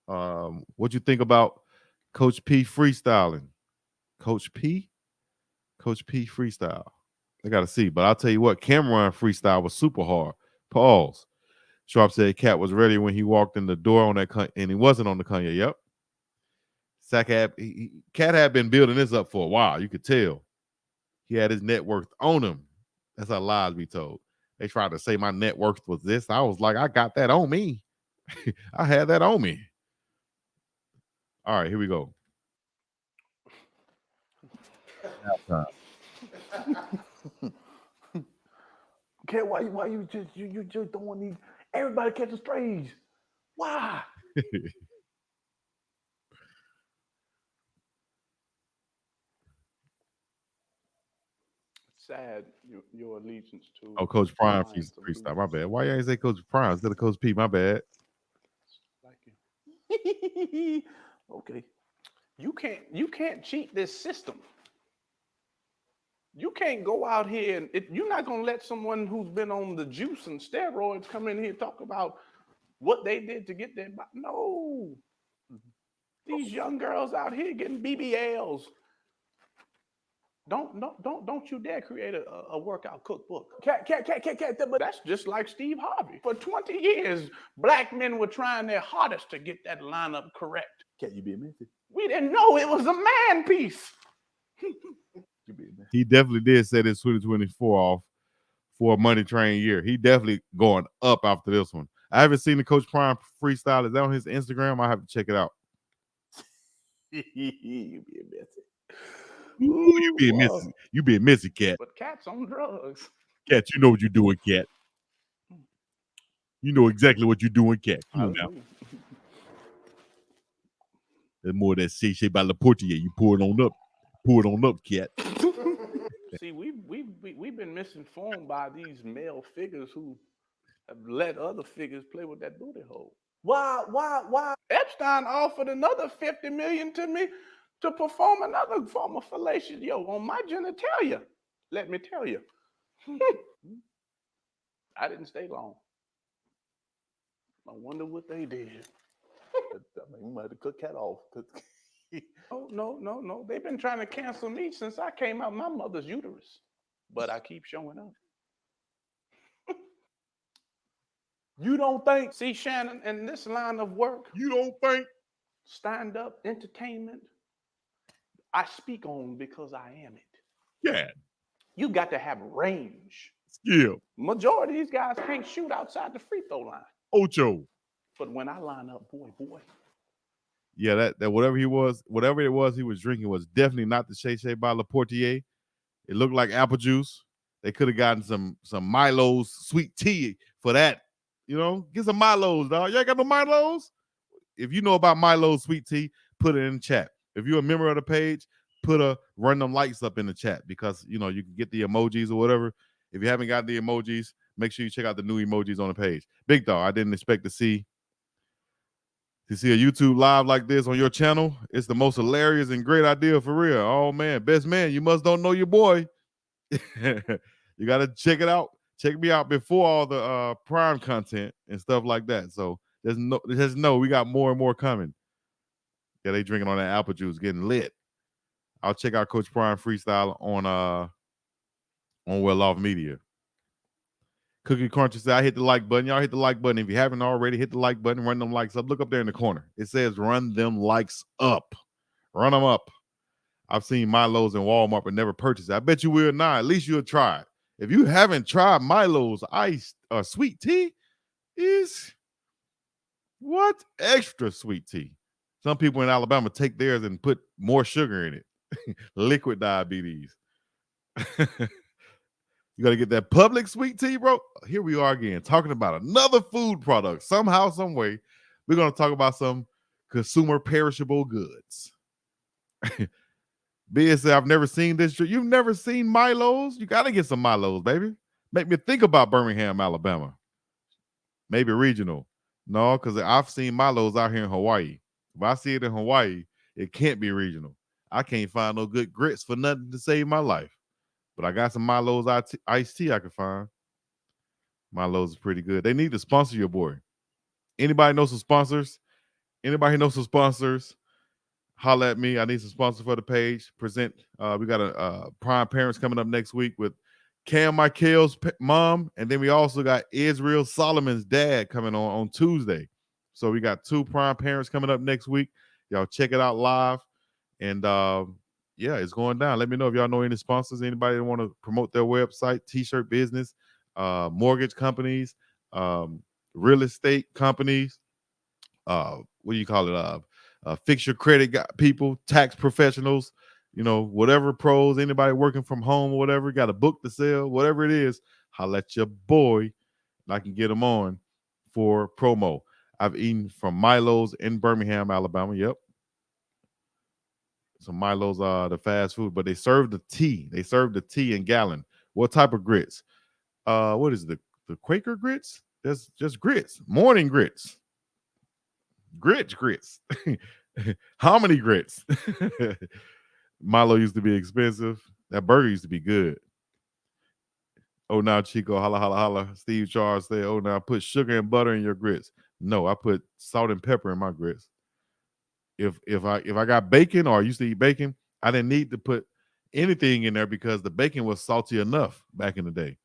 What you think about Coach P freestyling? Coach P freestyle. I gotta see, but I'll tell you what, Cameron freestyle was super hard. Pause. Sharpe said Katt was ready when he walked in the door on that and he wasn't on the Kanye. Yep. Katt had been building this up for a while. You could tell. He had his net worth on him. That's how lies be told. They tried to say my net worth was this. I was like, I got that on me. I had that on me. All right, here we go. Katt, why you just throwing these? Everybody catching strays. Why? Sad your allegiance to. Oh, Coach Prime Lions to freestyle. lose. My bad. Why you ain't say Coach Prime instead of Coach P? My bad. Like you. Okay. You can't cheat this system. You can't go out here and you're not gonna let someone who's been on the juice and steroids come in here and talk about what they did to get their body. No. These young girls out here getting BBLs. Don't you dare create a workout cookbook. Katt, But that's just like Steve Harvey. For 20 years, black men were trying their hardest to get that lineup correct. Katt, you being messy. We didn't know it was a man piece. You being messy. He definitely did set his 2024 off for a money train year. He definitely going up after this one. I haven't seen the Coach Prime freestyle. Is that on his Instagram? I have to check it out. You being messy. Ooh, you being wow. messy. You being messy, Katt. But Katt's on drugs. Katt, you know what you're doing, Katt. You know exactly what you're doing, Katt. Come on now. Hallelujah. There's more of that Shay by La Portier. You pour it on up. Pour it on up, Katt. See, we've been misinformed by these male figures who have let other figures play with that booty hole. Why? Epstein offered another $50 million to me to perform another form of fellatio on my genitalia. Let me tell you, I didn't stay long. I wonder what they did. I mean, you might have to cut Katt off. No. They've been trying to cancel me since I came out my mother's uterus, but I keep showing up. You don't think? See, Shannon, in this line of work, You don't think? stand-up entertainment, I speak on because I am it. Yeah. You got to have range. Skill. Majority of these guys can't shoot outside the free throw line. Ocho. But when I line up, boy. Yeah, that whatever it was he was drinking was definitely not the Shay by La Portier. It looked like apple juice. They could have gotten some Milo's sweet tea for that. You know, get some Milo's, dog. You ain't got no Milo's? If you know about Milo's sweet tea, put it in the chat. If you're a member of the page, run them lights up in the chat because you know you can get the emojis or whatever. If you haven't got the emojis, make sure you check out the new emojis on the page. Big Dog, I didn't expect to see a YouTube live like this on your channel. It's the most hilarious and great idea for real. Oh man, best man, you must don't know your boy. You got to check it out. Check me out before all the Prime content and stuff like that. So there's no, we got more and more coming. Yeah, they drinking on that apple juice, getting lit. I'll check out Coach Prime freestyle on Well Off Media. Cookie Cruncher said, I hit the like button. Y'all hit the like button. If you haven't already, hit the like button, run them likes up. Look up there in the corner. It says run them likes up. Run them up. I've seen Milo's in Walmart but never purchased it. I bet you will not. At least you'll try it. If you haven't tried Milo's iced sweet tea, is what? Extra sweet tea. Some people in Alabama take theirs and put more sugar in it. Liquid diabetes. You got to get that public sweet tea, bro. Here we are again, talking about another food product. Somehow, some way, we're going to talk about some consumer perishable goods. Biz said, I've never seen this. You've never seen Milo's? You got to get some Milo's, baby. Make me think about Birmingham, Alabama. Maybe regional. No, because I've seen Milo's out here in Hawaii. If I see it in Hawaii, it can't be regional. I can't find no good grits for nothing to save my life. But I got some Milo's iced tea I can find. Milo's is pretty good. They need to sponsor your boy. Anybody know some sponsors? Anybody know some sponsors? Holla at me. I need some sponsors for the page. Present. We got a Prime Parents coming up next week with Cam Michael's mom, and then we also got Israel Solomon's dad coming on Tuesday. So we got 2 Prime Parents coming up next week. Y'all check it out live, and yeah, it's going down. Let me know if y'all know any sponsors, anybody that want to promote their website, t-shirt business, mortgage companies, real estate companies, what do you call it? Fix your credit people, tax professionals, you know, whatever pros, anybody working from home or whatever, got a book to sell, whatever it is, holla at your boy, and I can get them on for promo. I've eaten from Milo's in Birmingham, Alabama. Yep. So Milo's the fast food, but they serve the tea. They serve the tea in gallon. What type of grits? What is the Quaker grits? That's just grits. Morning grits. Grits. How many grits? Milo used to be expensive. That burger used to be good. Oh, now Chico, holla, holla, holla. Steve Charles said, oh, now put sugar and butter in your grits. No, I put salt and pepper in my grits. If I got bacon or I used to eat bacon, I didn't need to put anything in there because the bacon was salty enough back in the day.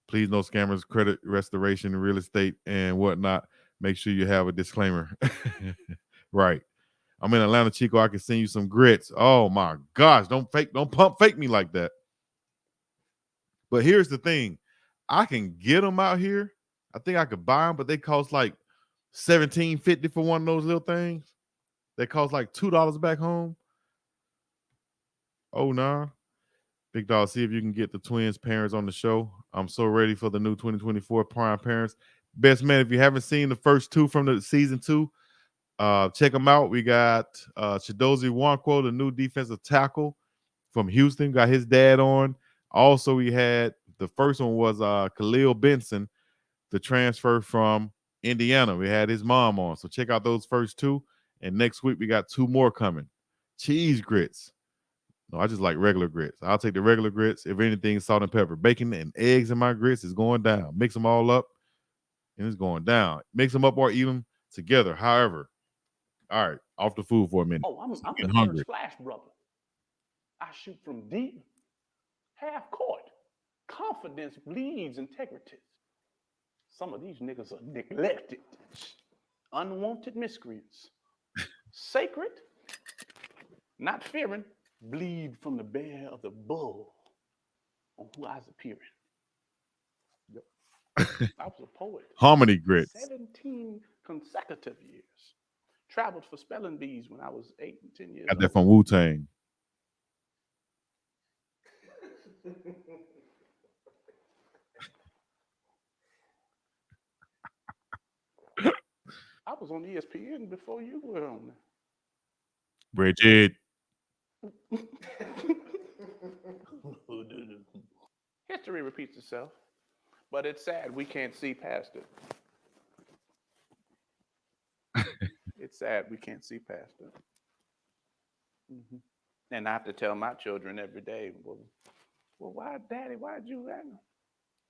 Please, no scammers, credit restoration, real estate, and whatnot. Make sure you have a disclaimer. Right. I'm in Atlanta, Chico. I can send you some grits. Oh my gosh, don't pump fake me like that. But here's the thing. I can get them out here. I think I could buy them, but they cost like $17.50 for one of those little things. They cost like $2 back home. Oh nah. Big Dog, see if you can get the twins parents on the show. I'm so ready for the new 2024 Prime Parents. Best man, if you haven't seen the first two from the season 2, check them out. We got Chidozie Nwankwo, the new defensive tackle from Houston, got his dad on. Also, we had the first one was Khalil Benson, the transfer from Indiana. We had his mom on. So check out those first two. And next week we got 2 more coming. Cheese grits. No, I just like regular grits. I'll take the regular grits. If anything, salt and pepper. Bacon and eggs in my grits is going down. Mix them all up, and it's going down. Mix them up or eat them together. However, all right, off the food for a minute. Oh, I'm the hungry. third splash brother. I shoot from deep, half court. Confidence bleeds integrity. Some of these niggas are neglected, unwanted miscreants. Sacred, not fearing, bleed from the bear of the bull on who eyes appearing. Yep. I was a poet. Harmony grits. 17 consecutive years. Traveled for spelling bees when I was 8 and 10 years Got old. that from Wu-Tang. I was on ESPN before you were on there. Bridget. History repeats itself, but it's sad we can't see past it. It's sad we can't see past it. Mm-hmm. And I have to tell my children every day, well, why, Daddy, why'd you that?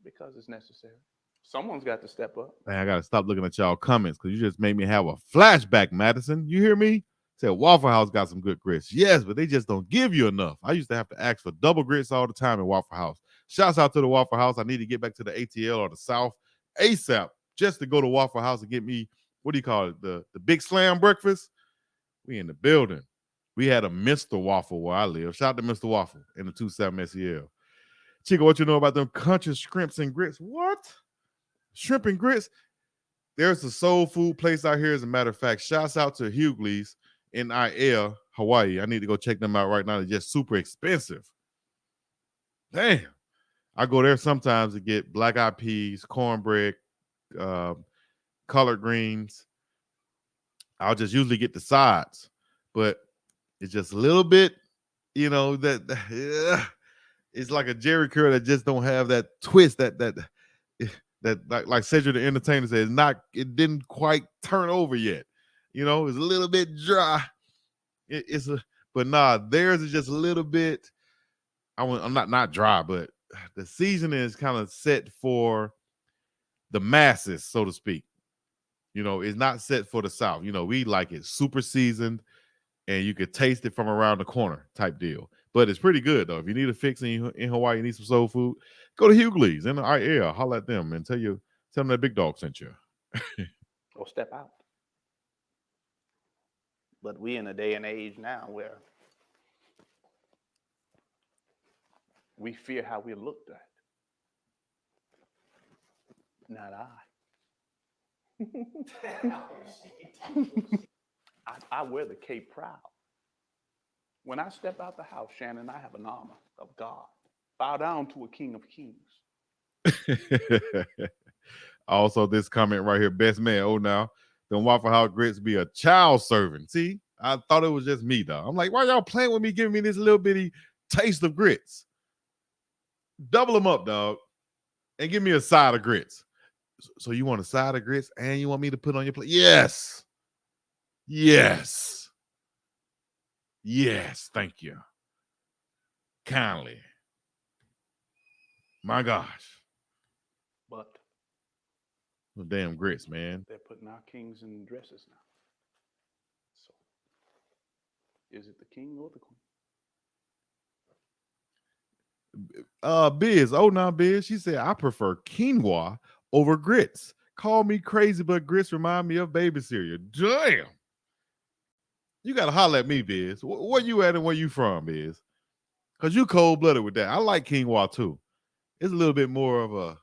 Because it's necessary. Someone's got to step up. Man, I got to stop looking at y'all comments because you just made me have a flashback, Madison. You hear me? Said Waffle House got some good grits. Yes, but they just don't give you enough. I used to have to ask for double grits all the time at Waffle House. Shouts out to the Waffle House. I need to get back to the ATL or the South ASAP just to go to Waffle House and get me, what do you call it, the Big Slam breakfast. We in the building. We had a Mr. Waffle where I live. Shout out to Mr. Waffle in the 27 SEL. Chico, what you know about them country shrimps and grits? What? Shrimp and grits? There's a soul food place out here. As a matter of fact, shouts out to Hughley's in IL, Hawaii. I need to go check them out right now. They're just super expensive. Damn. I go there sometimes to get black-eyed peas, cornbread, collard greens. I'll just usually get the sides, but it's just a little bit, you know, it's like a Jerry curl that just don't have that twist that like Cedric the Entertainer says, it didn't quite turn over yet. You know, it's a little bit dry. But theirs is just a little bit. I'm not dry, but the seasoning is kind of set for the masses, so to speak. You know, it's not set for the South. You know, we like it super seasoned, and you could taste it from around the corner type deal. But it's pretty good though. If you need a fix in Hawaii, you need some soul food, go to Hughley's in the IL. Holler at them and tell them that Big Dog sent you. Or step out. But we in a day and age now where we fear how we're looked at. Not I. I wear the cape proud. When I step out the house, Shannon, I have an armor of God. Bow down to a king of kings. Also, this comment right here, best man. Oh, now, them Waffle House grits be a child servant. See, I thought it was just me, though. I'm like, why y'all playing with me, giving me this little bitty taste of grits? Double them up, dog, and give me a side of grits. So you want a side of grits and you want me to put on your plate? Yes. Yes. Yes. Thank you. Kindly. My gosh. But those damn grits, man. They're putting our kings in dresses now. So is it the king or the queen? Biz, Biz, she said, I prefer quinoa over grits. Call me crazy, but grits remind me of baby cereal. Damn. You gotta holler at me, Biz. Where you at and where you from, Biz? Cause you cold blooded with that. I like quinoa too. It's a little bit more of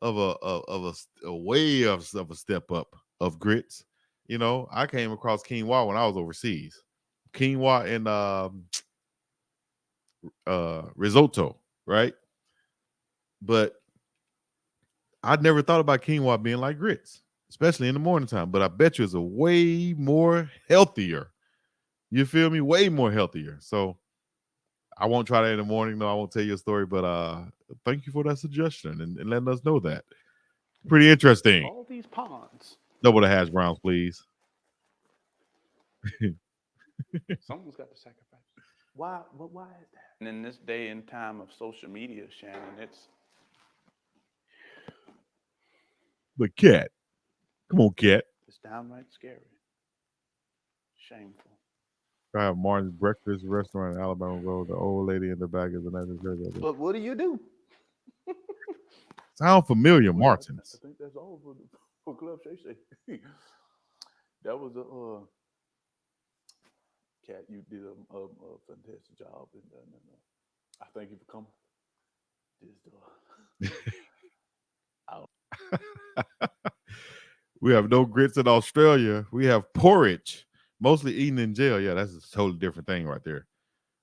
a way of a step up of grits. You know, I came across quinoa when I was overseas. Quinoa and risotto, right? But I'd never thought about quinoa being like grits, especially in the morning time. But I bet you it's a way more healthier. You feel me? Way more healthier. So I won't try that in the morning. No, I won't tell you a story. But thank you for that suggestion and letting us know that. Pretty interesting. All these ponds. Double the hash browns, please. Someone's got to sacrifice. Why? But why is that? And in this day and time of social media, Shannon, it's But Katt, come on, Katt. it's downright scary, shameful. I have Martin's Breakfast Restaurant in Alabama Road. The old lady in the back is another. But what do you do? Sound familiar, Well, Martin's. I think that's all for Club Shay Shay. That was a Katt. You did a fantastic job, and I thank you for coming. We have no grits in Australia. We have porridge, mostly eaten in jail. Yeah, that's a totally different thing right there.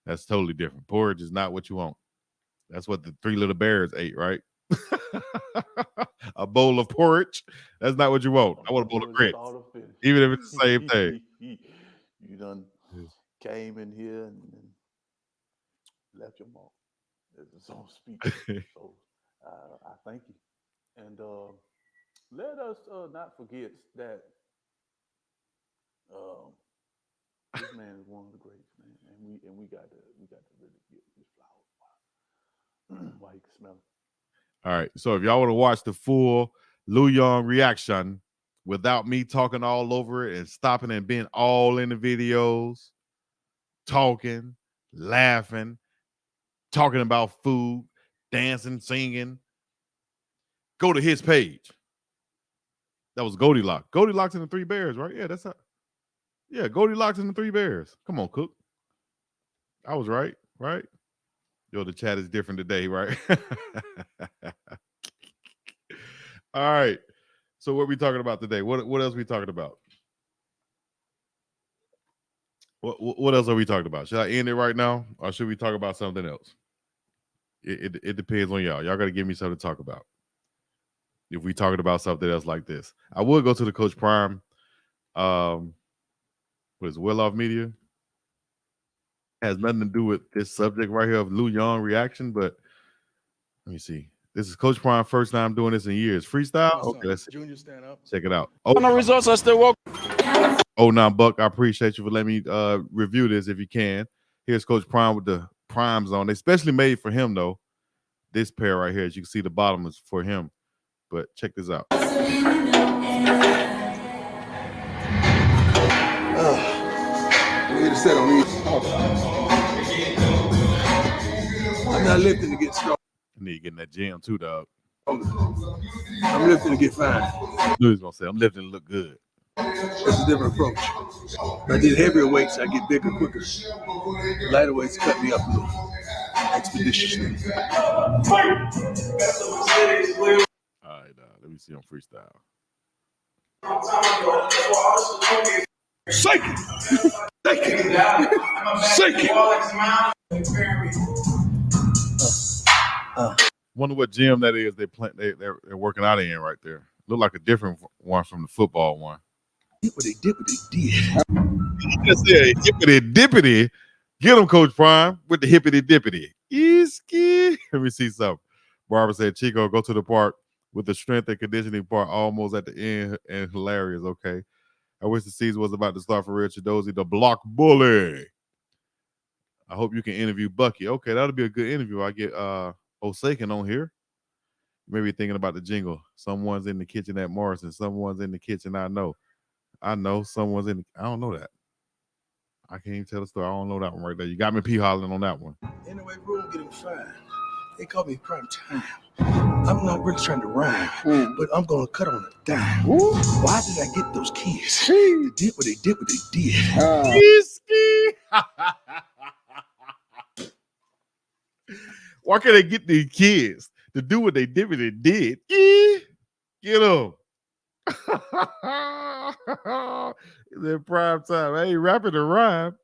That's totally different. Porridge is not what you want. That's what the three little bears ate, right? A bowl of porridge. That's not what you want. I want a bowl of grits, even if it's the same thing. You done came in here and left your mark, so to speak. So I thank you, and let us not forget that this man is one of the greats, man, and we got to really get his flowers while you can smell it. All right. So if y'all want to watch the full Lou Young reaction without me talking all over it and stopping and being all in the videos, talking, laughing, talking about food, dancing, singing, go to his page. That was Goldilocks. Goldilocks and the Three Bears, right? Yeah, that's how. Yeah, Goldilocks and the Three Bears. Come on, Cook. I was right, right? Yo, the chat is different today, right? All right. So what are we talking about today? What else are we talking about? What else are we talking about? Should I end it right now, or should we talk about something else? It depends on y'all. Y'all got to give me something to talk about. If we talking about something else like this, I would go to the Coach Prime. What is Well Off Media? Has nothing to do with this subject right here of Lou Young reaction, but let me see. This is Coach Prime first time doing this in years. Freestyle? Okay, let's see. Junior stand up. Check it out. Oh, no results are still woke. Oh, now Buck, I appreciate you for letting me review this if you can. Here's Coach Prime with the primes on. They specially made for him though. This pair right here, as you can see, the bottom is for him. But check this out. We need to set on these. I'm not lifting to get strong. I need to get in that gym too, dog. I'm lifting to get fine. Knew he was gonna say I'm lifting to look good. That's a different approach. If I did heavier weights, I get bigger quicker. Lighter weights cut me up a little expeditiously. All right, let me see on freestyle. Shake it! Shake it! Shake it! Wonder what gym that is they're working out in right there. Look like a different one from the football one. Dippity dippity did. Just said hippity dippity. Get him, Coach Prime, with the hippity dippity. Easky. Let me see something. Barbara said, Chico, go to the park with the strength and conditioning part almost at the end and hilarious. Okay. I wish the season was about to start for real. Chidozie, the block bully. I hope you can interview Bucky. Okay, that'll be a good interview. I get Osakin on here. Maybe thinking about the jingle. Someone's in the kitchen at Morrison. Someone's in the kitchen. I know someone's in. I don't know that. I can't even tell the story. I don't know that one right there. You got me pee hollering on that one. Anyway, room get him fine. They call me prime time. I'm not really trying to rhyme, but I'm gonna cut on a dime. Why did I get those kids? They did what they did. Why can't they get these kids to do what they did? Get them. It's in prime time. I ain't rapping a rhyme.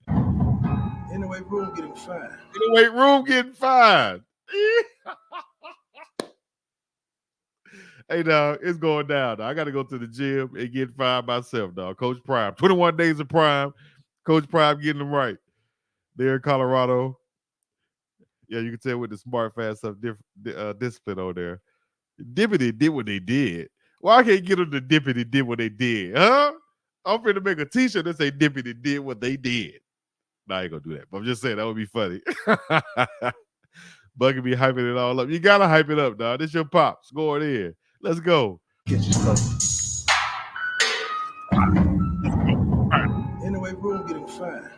In the weight room getting fine. In the weight room getting fine. Hey, dog, it's going down. Dog. I got to go to the gym and get fine myself, dog. Coach Prime. 21 days of Prime. Coach Prime getting them right. There in Colorado. Yeah, you can tell with the smart, fast stuff, discipline on there. Dippity did what they did. Why can't get them the Dippity did what they did? Huh? I'm finna make a t-shirt that say Dippity did what they did. No, I ain't gonna do that. But I'm just saying that would be funny. Bucky be hyping it all up. You gotta hype it up, dog. This your pops. Going in. Let's go. In the weight room getting fine.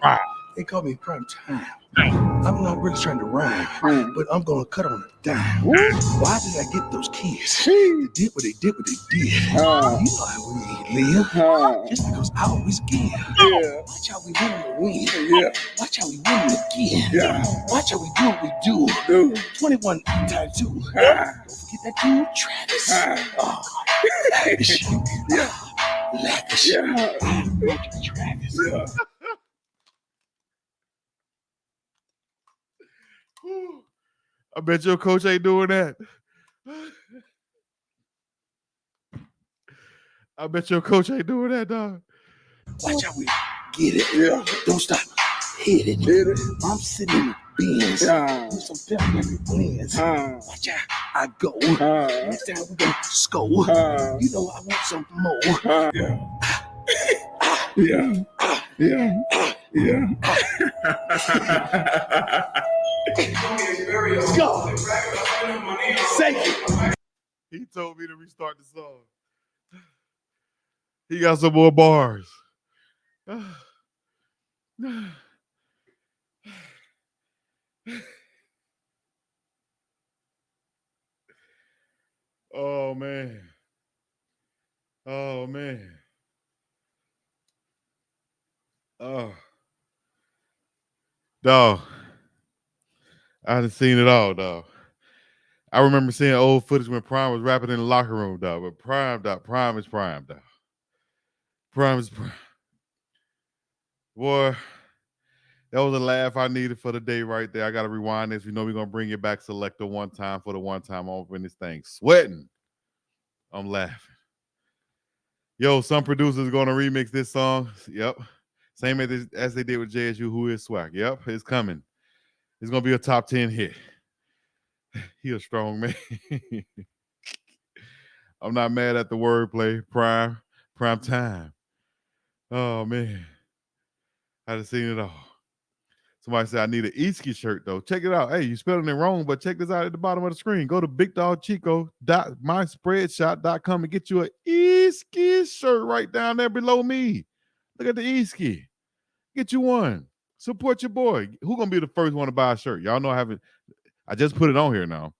They call me prime time. I'm not really trying to rhyme, but I'm gonna cut on a dime. Why did I get those kids? They did what they did. You know how we live. Just because I always give. Watch how we win. Watch how we win again. Watch how we do what we do. 21 times 2. Don't forget that dude, Travis. Travis. I bet your coach ain't doing that. I bet your coach ain't doing that, dog. Watch how we get it. Don't stop. Hit it. I'm sitting in the bins. With some family blends. Watch how I go. Next time we gonna score. You know I want some more. Let's go. Thank you. He told me to restart the song. He got some more bars. Oh, man. Oh, man. Oh. Dog. I done seen it all, dog. I remember seeing old footage when Prime was rapping in the locker room, dog. But Prime is Prime, dog. Prime is Prime. Boy, that was a laugh I needed for the day right there. I got to rewind this. You know we're going to bring it back selector one time for the one time I'm opening this thing. Sweating. I'm laughing. Yo, some producers going to remix this song. Yep. Same as they did with JSU, Who Is Swag. Yep, it's coming. It's going to be a top 10 hit. He a strong man. I'm not mad at the wordplay. Prime time. Oh, man. I done seen it all. Somebody said, I need an Eski shirt, though. Check it out. Hey, you spelling it wrong, but check this out at the bottom of the screen. Go to BiggDoggChico.myspreadshop.com and get you an Eski shirt right down there below me. Look at the Eski. Get you one. Support your boy. Who's going to be the first one to buy a shirt? Y'all know I just put it on here now.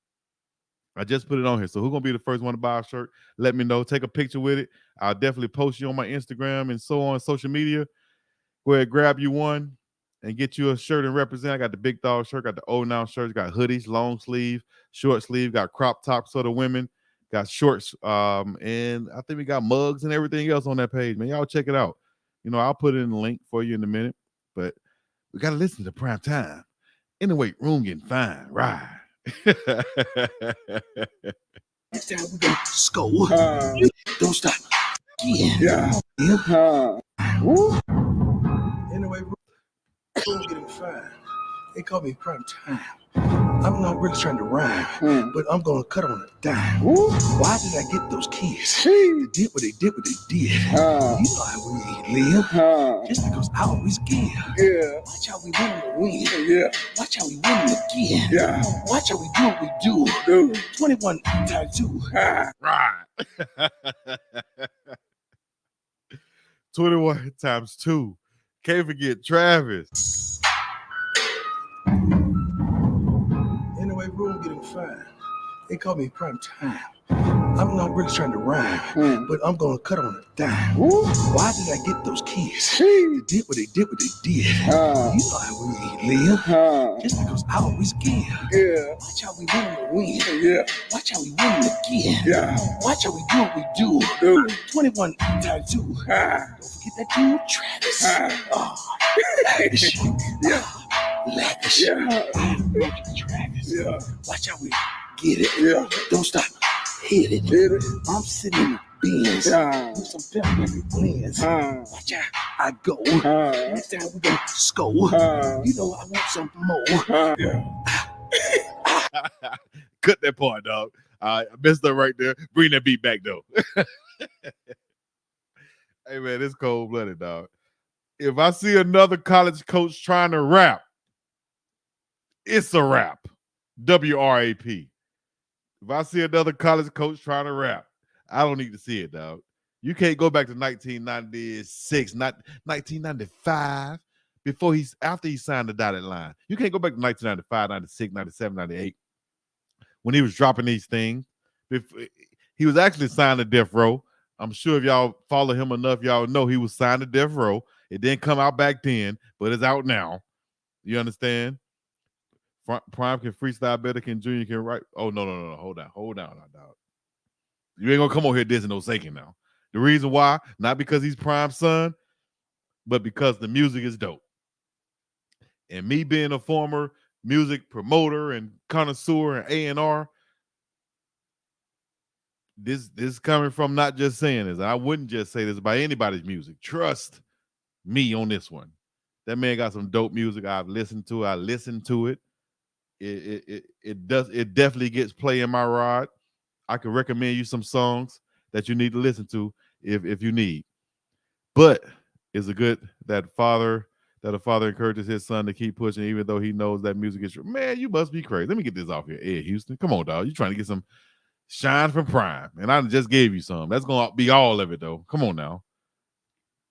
So who's going to be the first one to buy a shirt? Let me know. Take a picture with it. I'll definitely post you on my Instagram and so on social media. Go ahead, grab you one and get you a shirt and represent. I got the Big Dog shirt, got the Old Now shirts, got hoodies, long sleeve, short sleeve, got crop tops for the women, got shorts, and I think we got mugs and everything else on that page, man. Y'all check it out. You know, I'll put it in the link for you in a minute, but we got to listen to Prime Time. In the weight room getting fine, right? Next time we gonna score. Don't stop. Anyway, room getting fine. They call me prime time. I'm not really trying to rhyme, but I'm gonna cut on a dime. Why did I get those kids? They did what they did. You know how we live. Just because I always give. Watch how we win. Watch how we win again. Watch how we do what we do. 21 times 2. Right. 21 times 2. Can't forget Travis. Anyway, room getting fine. They call me prime time. I'm not really trying to rhyme, but I'm gonna cut on a dime. Why did I get those kids? They did what they did. You know how we live. Just because I always give. Watch how we win to win. Watch how we win again. Watch how we do what we do. 21 times 2. Don't forget that dude, Travis. Lavish. Lavish. Travis. Watch how we get it. Don't stop. Hit it. I'm sitting in the bins with some February blends. Watch how I go. Next time we gonna score. You know I want some more. Cut that part, dog. I messed up right there. Bring that beat back, though. Hey, man, it's cold-blooded, dog. If I see another college coach trying to rap, it's a rap. W-R-A-P. If I see another college coach trying to rap, I don't need to see it, dog. You can't go back to 1996, not 1995, after he signed the dotted line. You can't go back to 1995, 96, 97, 98, when he was dropping these things. He was actually signed to Death Row. I'm sure if y'all follow him enough, y'all know he was signed to Death Row. It didn't come out back then, but it's out now. You understand? Prime can freestyle better, can Junior can write. Oh, no. Hold down, dog. You ain't gonna come over here dissing no Sagan now. The reason why, not because he's Prime's son, but because the music is dope. And me being a former music promoter and connoisseur and A&R, this is coming from not just saying this. I wouldn't just say this about anybody's music. Trust me on this one. That man got some dope music. I've listened to it. I listened to it. It definitely gets play in my rod. I can recommend you some songs that you need to listen to if you need. But is it good that a father encourages his son to keep pushing even though he knows that music is true? Man, you must be crazy. Let me get this off here, Ed Houston. Come on, dog. You trying to get some shine from Prime, and I just gave you some. That's gonna be all of it, though. Come on now.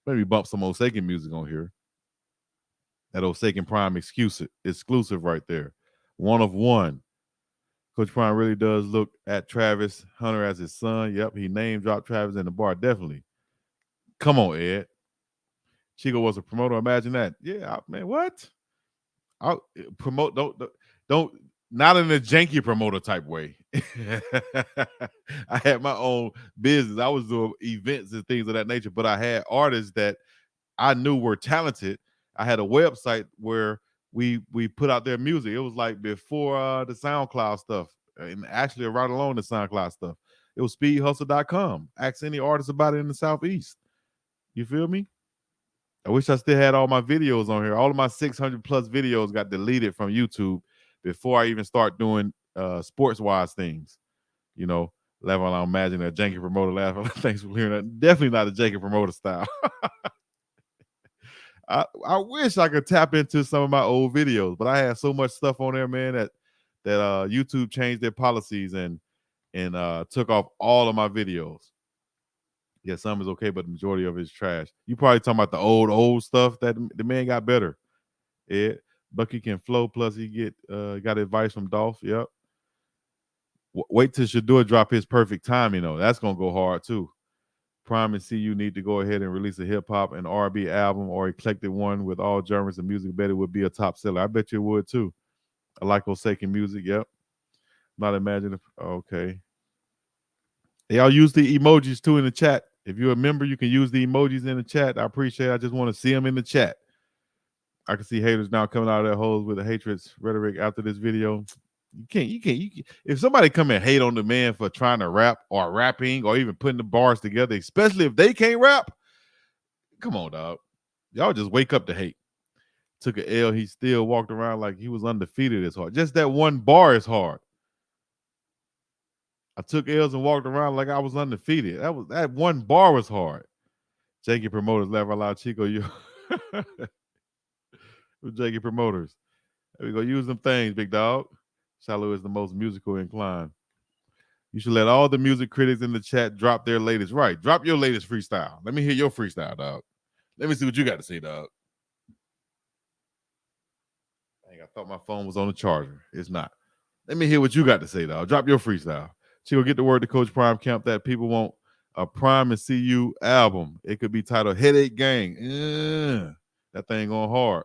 Maybe bump some Osakin music on here. That Osakin Prime exclusive right there. One of one. Coach Prime really does look at Travis Hunter as his son. Yep, he name dropped Travis in the bar. Definitely. Come on, Ed. Chico was a promoter. Imagine that. Yeah, man. What? I'll promote. Don't. Not in a janky promoter type way. I had my own business. I was doing events and things of that nature, but I had artists that I knew were talented. I had a website where we put out their music. It was like before the SoundCloud stuff, and actually right along the SoundCloud stuff. It was speedhustle.com. Ask any artist about it in the Southeast. You feel me? I wish I still had all my videos on here. All of my 600 plus videos got deleted from YouTube before I even start doing sports-wise things. You know, level I imagine a janky promoter laughing. Thanks for hearing that. Definitely not a janky promoter style. I wish I could tap into some of my old videos, but I had so much stuff on there, man, that YouTube changed their policies and took off all of my videos. Yeah, some is okay, but the majority of it is trash. You probably talking about the old stuff that the man got better. Ed Bucky can flow, plus he got advice from Dolph. Yep. Wait till Shador drop his perfect time. You know that's gonna go hard too. Prime and CU need to go ahead and release a hip hop and R&B album or eclectic one with all genres and music. Bet it would be a top seller. I bet you it would too. I like Osakin music. Yep. Not imagine. Okay. Y'all use the emojis too in the chat. If you're a member, you can use the emojis in the chat. I appreciate it. I just want to see them in the chat. I can see haters now coming out of their holes with the hatred rhetoric after this video. You can't. If somebody come and hate on the man for trying to rap or rapping or even putting the bars together, especially if they can't rap, come on, dog. Y'all just wake up to hate. Took an L. He still walked around like he was undefeated. It's hard. Just that one bar is hard. I took L's and walked around like I was undefeated. That one bar was hard. Jakey promoters laugh out loud. Chico, you Jakey promoters. There we go. Use them things, big dog. Shiloh is the most musical inclined. You should let all the music critics in the chat drop their latest. Right. Drop your latest freestyle. Let me hear your freestyle, dog. Let me see what you got to say, dog. Dang, I thought my phone was on the charger. It's not. Let me hear what you got to say, dog. Drop your freestyle. Chico, get the word to Coach Prime Camp that people want a Prime and CU album. It could be titled Headache Gang. That thing going hard.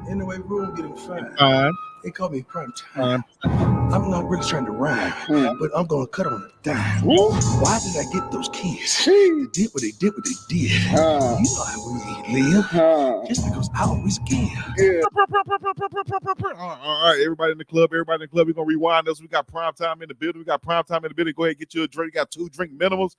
Anyway, room getting fine. Fine. They call me prime time. I'm not really trying to rhyme, but I'm gonna cut on a dime. Why did I get those kids? They did what they did. You know how we live. Just because I always give. All right, everybody in the club, we're gonna rewind this. We got Prime Time in the building. Go ahead, get you a drink. We got 2 drink minimums.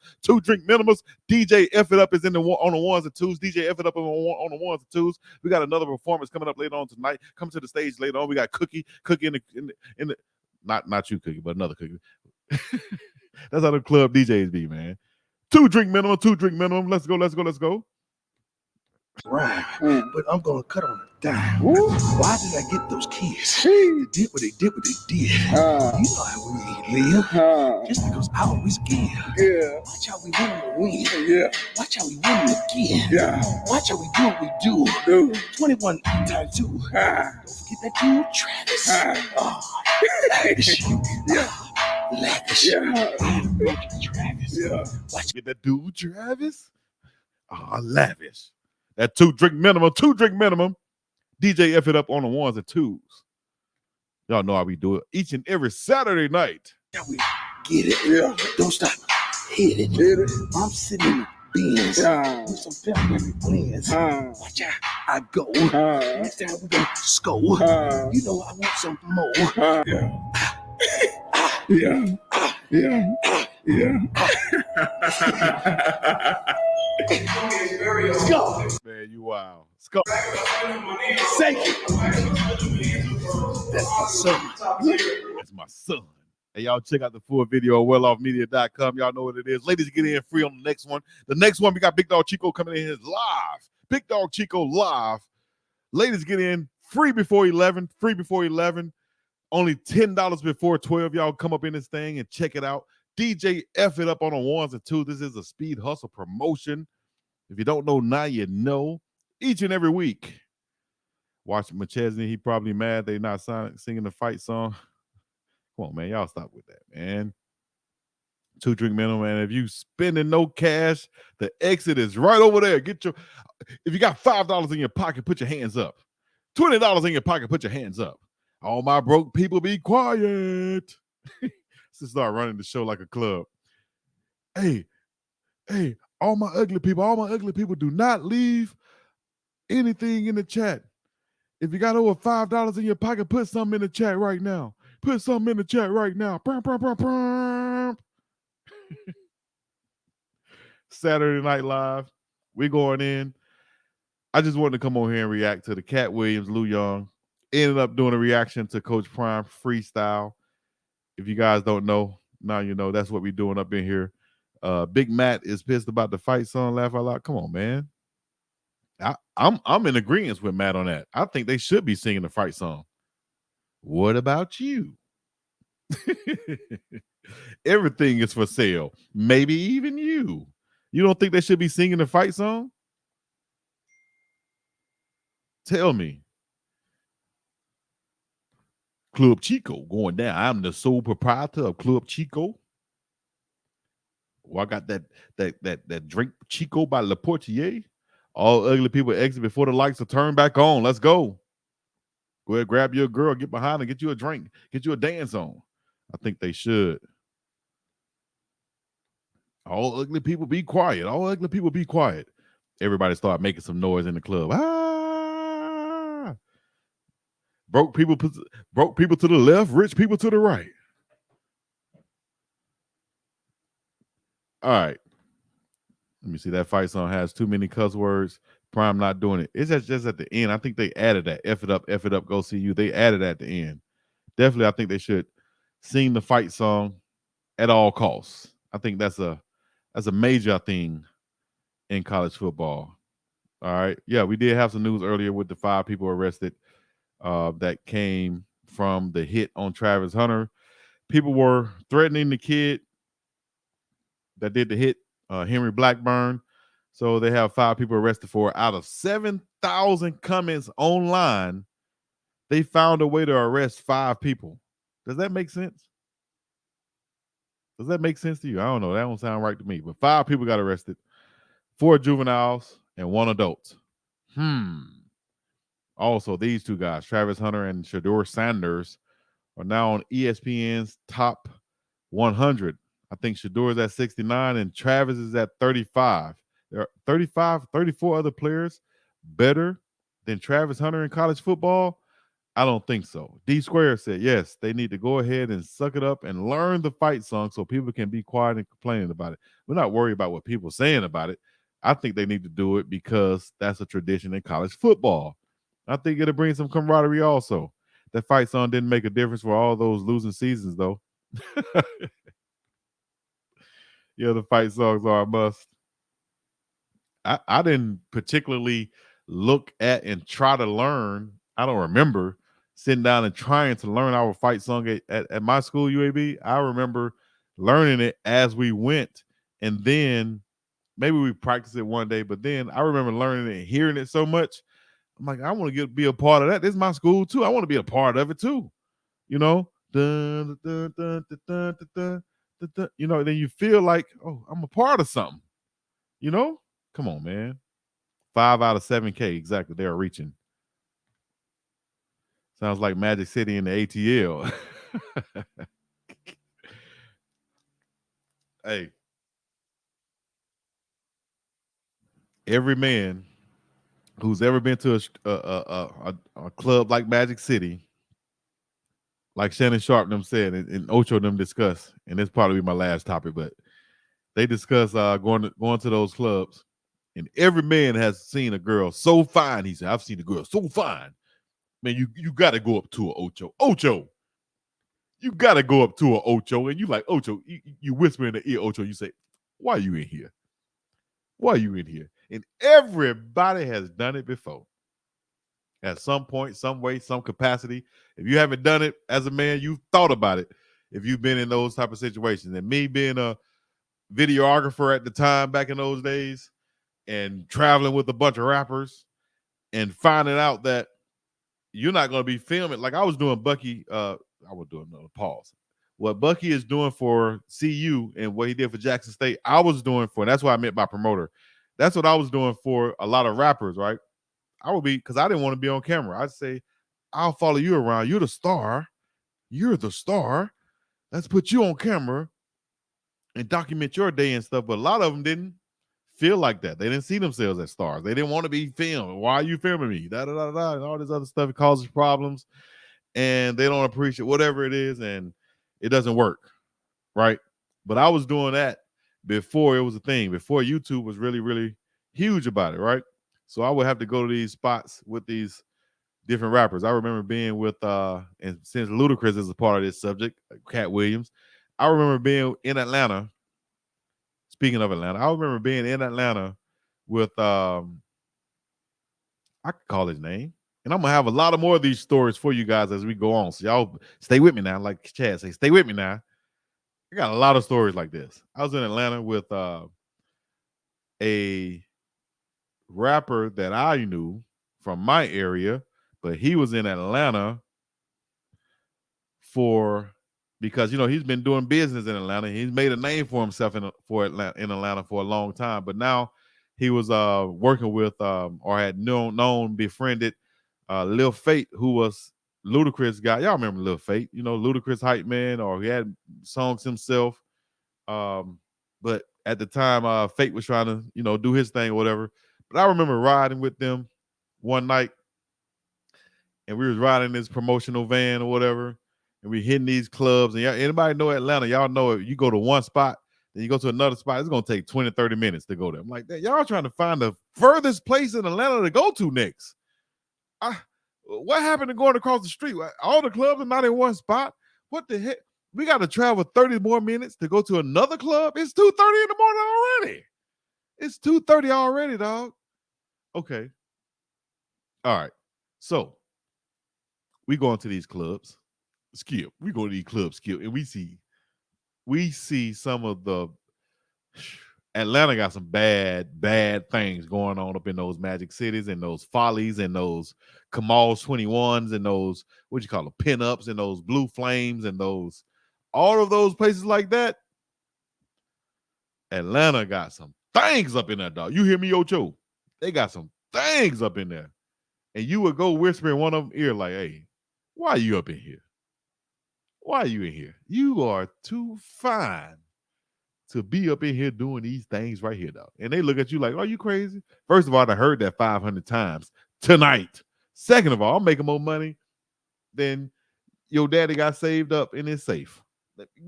DJ F It Up is on the ones and twos. DJ F It Up on the ones and twos. We got another performance coming up later on tonight. Come to the stage later on. We got Cookie in the not you, Cookie, but another Cookie. That's how the club DJs be, man. 2 drink minimum. Let's go. Rhyme, but I'm gonna cut on a dime. Why did I get those kids? They did what they did. You know how we live. Just because I always give. Watch how we win. Watch how we win again. Watch how we do what we do. 21 times 2. Don't forget that dude, Travis. Lavish. Travis. Watch Get that dude, Travis. Lavish. That 2 drink minimum. DJ F It Up on the ones and twos. Y'all know how we do it each and every Saturday night. how we get it. Don't stop. Hit it. I'm sitting in the Benz with some February blends. Watch how I go. Next time we gonna score. You know I want some more. Let's go. Man, you wild. Let's go. Thank you. That's my son. That's my son. Hey, y'all check out the full video at welloffmedia.com. Y'all know what it is. Ladies, get in free on the next one. The next one, we got BiggDoggChico coming in here live. BiggDoggChico live. Ladies, get in free before 11. Only $10 before 12. Y'all come up in this thing and check it out. DJ F It Up on the ones and twos. This is a speed hustle promotion. If you don't know now, you know. Each and every week. Watch McChesney. He probably mad they not singing the fight song. Come on, man. Y'all stop with that, man. 2 drink minimum, man. If you spending no cash, the exit is right over there. If you got $5 in your pocket, put your hands up. $20 in your pocket, put your hands up. All my broke people, be quiet. Let's start running the show like a club. Hey, all my ugly people, do not leave anything in the chat. If you got over $5 in your pocket, put something in the chat right now. Saturday Night Live. We going in. I just wanted to come on here and react to the Katt Williams, Lou Young. Ended up doing a reaction to Coach Prime freestyle. If you guys don't know, now you know. That's what we're doing up in here. Big Matt is pissed about the fight song. Laugh out loud. Come on, man. I'm in agreement with Matt on that. I think they should be singing the fight song. What about you? Everything is for sale. Maybe even you. You don't think they should be singing the fight song? Tell me. Club Chico going down. I'm the sole proprietor of Club Chico. Well, I got that drink Chico by Le Portier. All ugly people exit before the lights are turned back on. Let's go. Go ahead, grab your girl, get behind her, get you a drink, get you a dance on. I think they should. All ugly people be quiet. Everybody start making some noise in the club. Broke people to the left, rich people to the right. All right. Let me see. That fight song has too many cuss words. Prime not doing it. It's just at the end. I think they added that. F it up, go see you. They added at the end. Definitely, I think they should sing the fight song at all costs. I think that's a major thing in college football. All right. Yeah, we did have some news earlier with the 5 people arrested that came from the hit on Travis Hunter. People were threatening the kid that did the hit, Henry Blackburn. So they have 5 people arrested for it. Out of 7,000 comments online, They found a way to arrest 5 people. Does that make sense? Does that make sense to you? I don't know. That don't sound right to me. But 5 people got arrested, 4 juveniles and 1 adult. Also, these 2 guys, Travis Hunter and Shedeur Sanders, are now on ESPN's top 100. I think Shedeur is at 69 and Travis is at 35. There are 34 other players better than Travis Hunter in college football. I don't think so. D Square said, yes, they need to go ahead and suck it up and learn the fight song so people can be quiet and complaining about it. We're not worried about what people are saying about it. I think they need to do it because that's a tradition in college football. I think it'll bring some camaraderie also. That fight song didn't make a difference for all those losing seasons, though. Yeah, the fight songs are a must. I didn't particularly look at and try to learn. I don't remember sitting down and trying to learn our fight song at my school, UAB. I remember learning it as we went, and then maybe we practiced it one day, but then I remember learning it and hearing it so much. I'm like, I want to be a part of that. This is my school too. I want to be a part of it too. You know, dun, dun, dun, dun, dun, dun, dun, dun, dun. You know, then you feel like, oh, I'm a part of something. You know, come on, man. 5 out of 7K, exactly. They are reaching. Sounds like Magic City in the ATL. Hey, every man who's ever been to a club like Magic City, like Shannon Sharpe them said, and Ocho them discussed, and this probably be my last topic, but they discuss going to those clubs, and every man has seen a girl so fine. He said, "I've seen a girl so fine, man. You got to go up to her, Ocho. You got to go up to her, Ocho." And you like Ocho, you whisper in the ear, Ocho. You say, "Why are you in here? Why are you in here?" And everybody has done it before. At some point, some way, some capacity. If you haven't done it as a man, you've thought about it. If you've been in those type of situations, and me being a videographer at the time back in those days, and traveling with a bunch of rappers, and finding out that you're not going to be filming like I was doing Bucky. I was doing another pause. What Bucky is doing for CU and what he did for Jackson State, I was doing for. And that's what I meant by promoter. That's what I was doing for a lot of rappers, right? I would be because I didn't want to be on camera. I'd say, I'll follow you around. You're the star. You're the star. Let's put you on camera and document your day and stuff. But a lot of them didn't feel like that. They didn't see themselves as stars. They didn't want to be filmed. Why are you filming me? Da, da, da, da, and all this other stuff. It causes problems. And they don't appreciate whatever it is. And it doesn't work. Right. But I was doing that before it was a thing. Before YouTube was really, really huge about it. Right. So I would have to go to these spots with these different rappers. I remember being with and since Ludacris is a part of this subject, Katt Williams, I remember being in Atlanta. Speaking of Atlanta, I remember being in Atlanta with I could call his name. And I'm gonna have a lot of more of these stories for you guys as we go on. So y'all stay with me now. Like Chad say, stay with me now. I got a lot of stories like this. I was in Atlanta with a rapper that I knew from my area, but he was in Atlanta because he's been doing business in Atlanta. He's made a name for himself in Atlanta for a long time. But now he was working with or had befriended Lil Fate, who was Ludacris guy. Y'all remember Lil Fate? Ludacris hype man, or he had songs himself. But at the time, Fate was trying to do his thing or whatever. But I remember riding with them one night, and we was riding this promotional van or whatever, and we hitting these clubs. And anybody know Atlanta, y'all know if you go to one spot, then you go to another spot, it's going to take 20, 30 minutes to go there. I'm like, y'all trying to find the furthest place in Atlanta to go to next. What happened to going across the street? All the clubs are not in one spot. What the heck? We got to travel 30 more minutes to go to another club? It's 2:30 in the morning already. It's 2:30 already, dog. Okay. All right. So we go into these clubs, Skip. We go to these clubs, Skip, and we see some of the Atlanta got some bad things going on up in those Magic Cities and those Follies and those Kamal 21s and those, what you call them, pinups and those Blue Flames and those, all of those places like that. Atlanta got some things up in there, dog. You hear me, Ocho? They got some things up in there. And you would go whisper in one of them ear like, hey, why are you up in here? Why are you in here? You are too fine to be up in here doing these things right here, dog. And they look at you like, are you crazy? First of all, I heard that 500 times tonight. Second of all, I'm making more money than your daddy got saved up in his safe.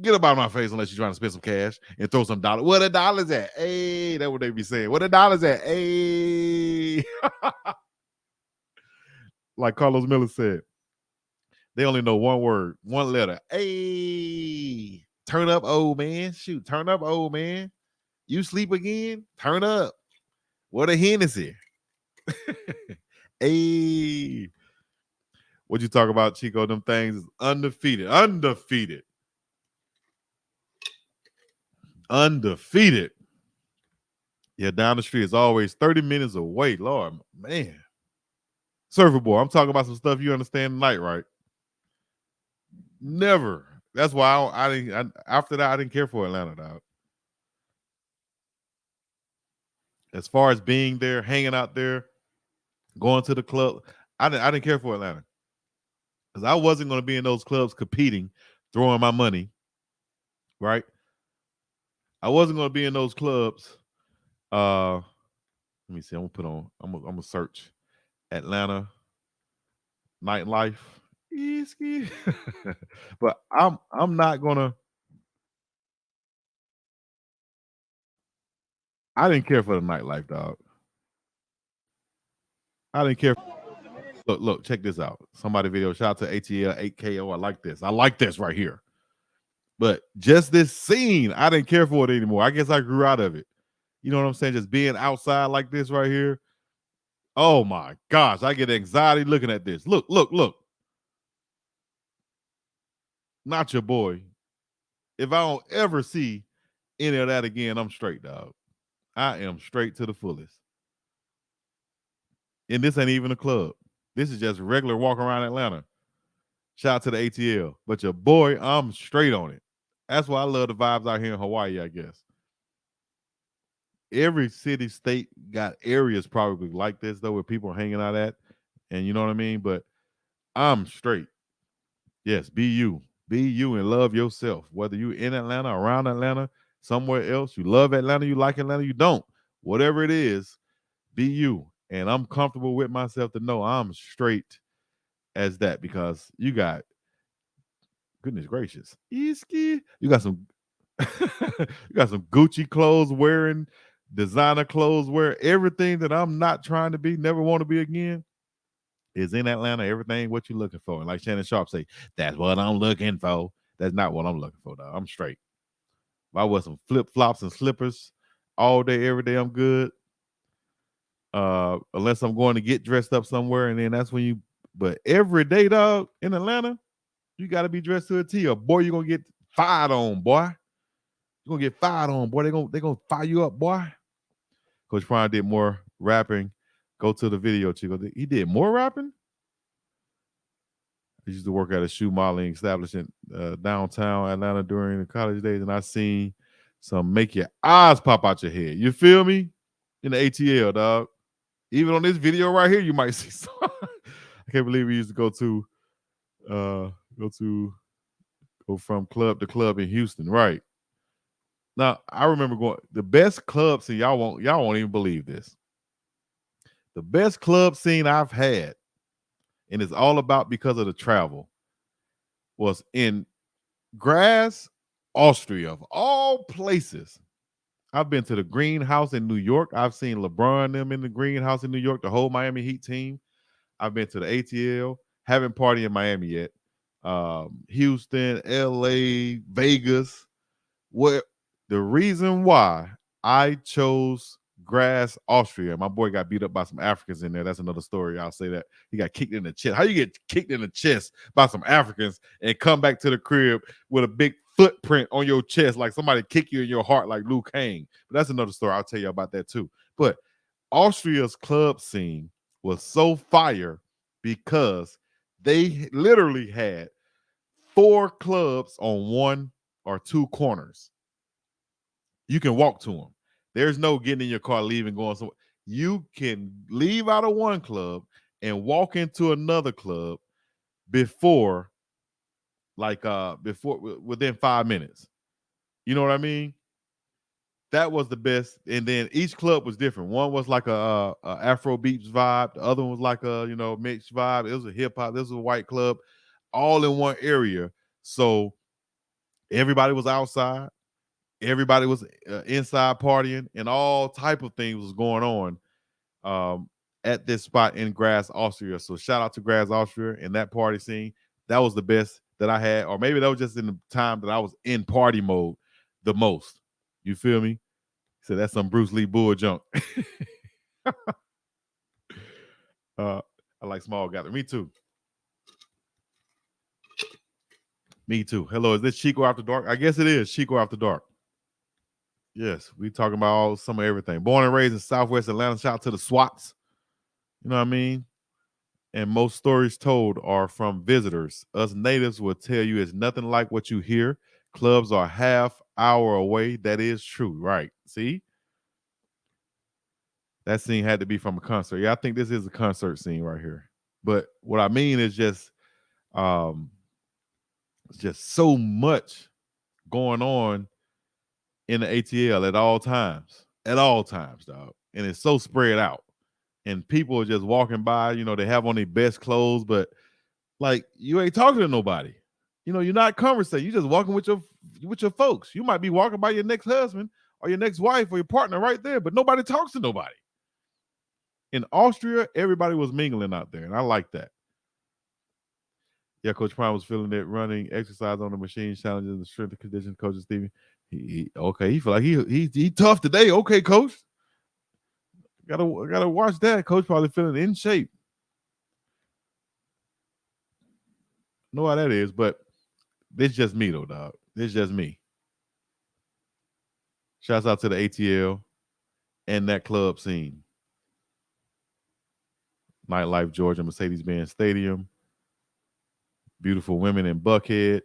Get up out of my face unless you're trying to spend some cash and throw some dollars. Where the dollars at? Hey, that's what they be saying. Where the dollars at? Hey. Like Carlos Miller said, they only know one word, one letter. Hey. Turn up, old man. Shoot, turn up, old man. You sleep again? Turn up. What a Hennessy. Hey. What you talk about, Chico? Them things is undefeated. Undefeated. Undefeated. Yeah, down the street is always 30 minutes away. Lord, man. Surfer boy, I'm talking about some stuff you understand tonight, right? Never. That's why after that, I didn't care for Atlanta, dog. As far as being there, hanging out there, going to the club, I didn't care for Atlanta. Because I wasn't going to be in those clubs competing, throwing my money, right? I wasn't going to be in those clubs. Let me see. I'm gonna search Atlanta nightlife. But I'm not gonna. I didn't care for the nightlife, dog. I didn't care. Look, check this out. Somebody video. Shout out to ATL 8KO. I like this. I like this right here. But just this scene, I didn't care for it anymore. I guess I grew out of it. You know what I'm saying? Just being outside like this right here. Oh my gosh, I get anxiety looking at this. Look. Not your boy. If I don't ever see any of that again, I'm straight, dog. I am straight to the fullest. And this ain't even a club. This is just regular walk around Atlanta. Shout out to the ATL. But your boy, I'm straight on it. That's why I love the vibes out here in Hawaii, I guess. Every city, state got areas probably like this, though, where people are hanging out at. And you know what I mean? But I'm straight. Yes, be you. Be you and love yourself. Whether you in Atlanta, around Atlanta, somewhere else, you love Atlanta, you like Atlanta, you don't. Whatever it is, be you. And I'm comfortable with myself to know I'm straight as that because you got, goodness gracious, you got some you got some Gucci clothes wearing, designer clothes wearing, everything that I'm not trying to be, never want to be again. Is in Atlanta, everything what you looking for. And like Shannon Sharpe say, that's what I'm looking for. That's not what I'm looking for, though. I'm straight. If I wear some flip-flops and slippers all day, every day, I'm good. Unless I'm going to get dressed up somewhere, and then that's when you, but every day, dog, in Atlanta, you got to be dressed to a T, or boy, you're going to get fired on, boy. You're going to get fired on, boy. They're gonna fire you up, boy. Coach Prime did more rapping. Go to the video, Chico. He did more rapping? I used to work at a shoe modeling establishment downtown Atlanta during the college days, and I seen some make your eyes pop out your head. You feel me? In the ATL, dog. Even on this video right here, you might see some. I can't believe we used to go from club to club in Houston, right? Now, I remember going the best club scene. Y'all won't even believe this. The best club scene I've had, and it's all about because of the travel, was in Graz, Austria, of all places. I've been to the Greenhouse in New York. I've seen LeBron and them in the Greenhouse in New York, the whole Miami Heat team. I've been to the ATL. Haven't partied in Miami yet. Houston, LA, Vegas. What the reason why I chose Graz, Austria. My boy got beat up by some Africans in there. That's another story. I'll say that. He got kicked in the chest. How you get kicked in the chest by some Africans and come back to the crib with a big footprint on your chest, like somebody kick you in your heart like Liu Kang. But that's another story. I'll tell you about that too. But Austria's club scene was so fire because they literally had 4 clubs on 1 or 2 corners. You can walk to them. There's no getting in your car, leaving, going somewhere. You can leave out of one club and walk into another club before within 5 minutes. You know what I mean? That was the best. And then each club was different. One was like a Afro beats vibe. The other one was like a mixed vibe. It was a hip hop. This was a white club, all in one area. So everybody was outside. Everybody was inside partying, and all type of things was going on at this spot in Graz, Austria. So shout out to Graz, Austria, and that party scene. That was the best that I had, or maybe that was just in the time that I was in party mode the most. You feel me? So that's some Bruce Lee bull junk. I like small gathering. Me too. Me too. Hello, is this Chico After Dark? I guess it is Chico After Dark. Yes, we talking about some of everything. Born and raised in Southwest Atlanta. Shout out to the SWATs. You know what I mean? And most stories told are from visitors. Us natives will tell you it's nothing like what you hear. Clubs are half hour away. That is true, right? See? That scene had to be from a concert. Yeah, I think this is a concert scene right here. But what I mean is just so much going on in the ATL at all times. At all times, dog. And it's so spread out. And people are just walking by, they have on their best clothes, but like you ain't talking to nobody. You're not conversating. You're just walking with your folks. You might be walking by your next husband or your next wife or your partner right there, but nobody talks to nobody. In Austria, everybody was mingling out there, and I like that. Yeah, Coach Prime was feeling it, running exercise on the machine, challenging the strength and conditioning. Coach Stevie, he feel like he tough today. Okay, Coach. Gotta watch that. Coach probably feeling in shape. Know how that is, but this just me though, dog. This just me. Shouts out to the ATL and that club scene. Nightlife, Georgia, Mercedes-Benz Stadium. Beautiful women in Buckhead.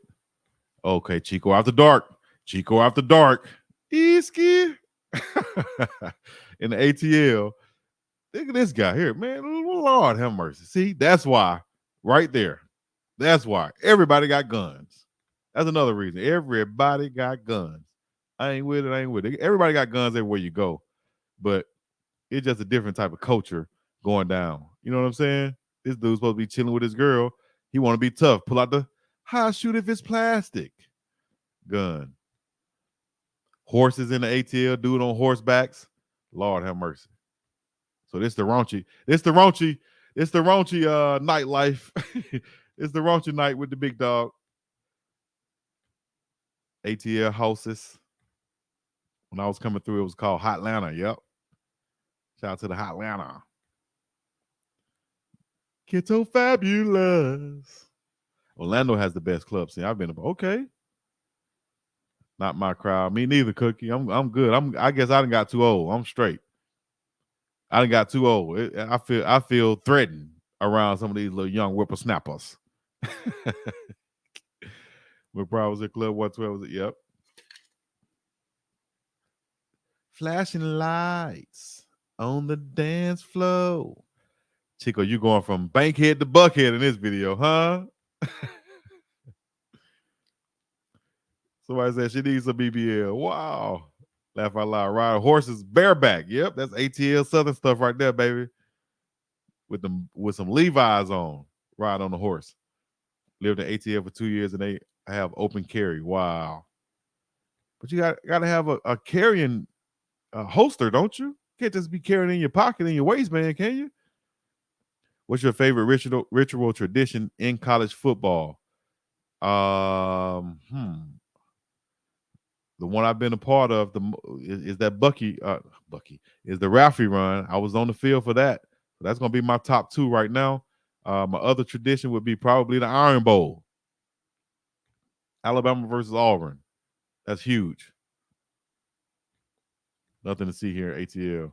Okay, Chico After Dark. Chico After Dark. Easky. In the ATL. Look at this guy here, man. Lord have mercy. See, that's why. Right there. That's why. Everybody got guns. That's another reason. Everybody got guns. I ain't with it. Everybody got guns everywhere you go. But it's just a different type of culture going down. You know what I'm saying? This dude's supposed to be chilling with his girl. He want to be tough. Pull out the high shoot if it's plastic gun. Horses in the ATL, dude on horsebacks. Lord have mercy. So this the raunchy nightlife. It's the raunchy night with the big dog. ATL houses. When I was coming through, it was called Hotlanta. Yep. Shout out to the Hotlanta. Kiddo fabulous. Orlando has the best club scene. I've been okay. Not my crowd. Me neither, Cookie. I'm good. I guess I done got too old. I'm straight. I done got too old. I feel threatened around some of these little young whippersnappers. When Brown was at Club 112, was it? Yep. Flashing lights on the dance floor. Chico, you going from Bankhead to Buckhead in this video, huh? Somebody said she needs some BBL. Wow. Laugh out loud. Ride horses bareback. Yep, that's ATL Southern stuff right there, baby. With some Levi's on. Ride on the horse. Lived in ATL for 2 years and they have open carry. Wow. But you got to have a carrying holster, don't you? Can't just be carrying in your pocket in your waistband, can you? What's your favorite ritual tradition in college football? The one I've been a part of is that Bucky is the Ralphie run. I was on the field for that. So that's gonna be my top 2 right now. My other tradition would be probably the Iron Bowl. Alabama versus Auburn. That's huge. Nothing to see here at ATL.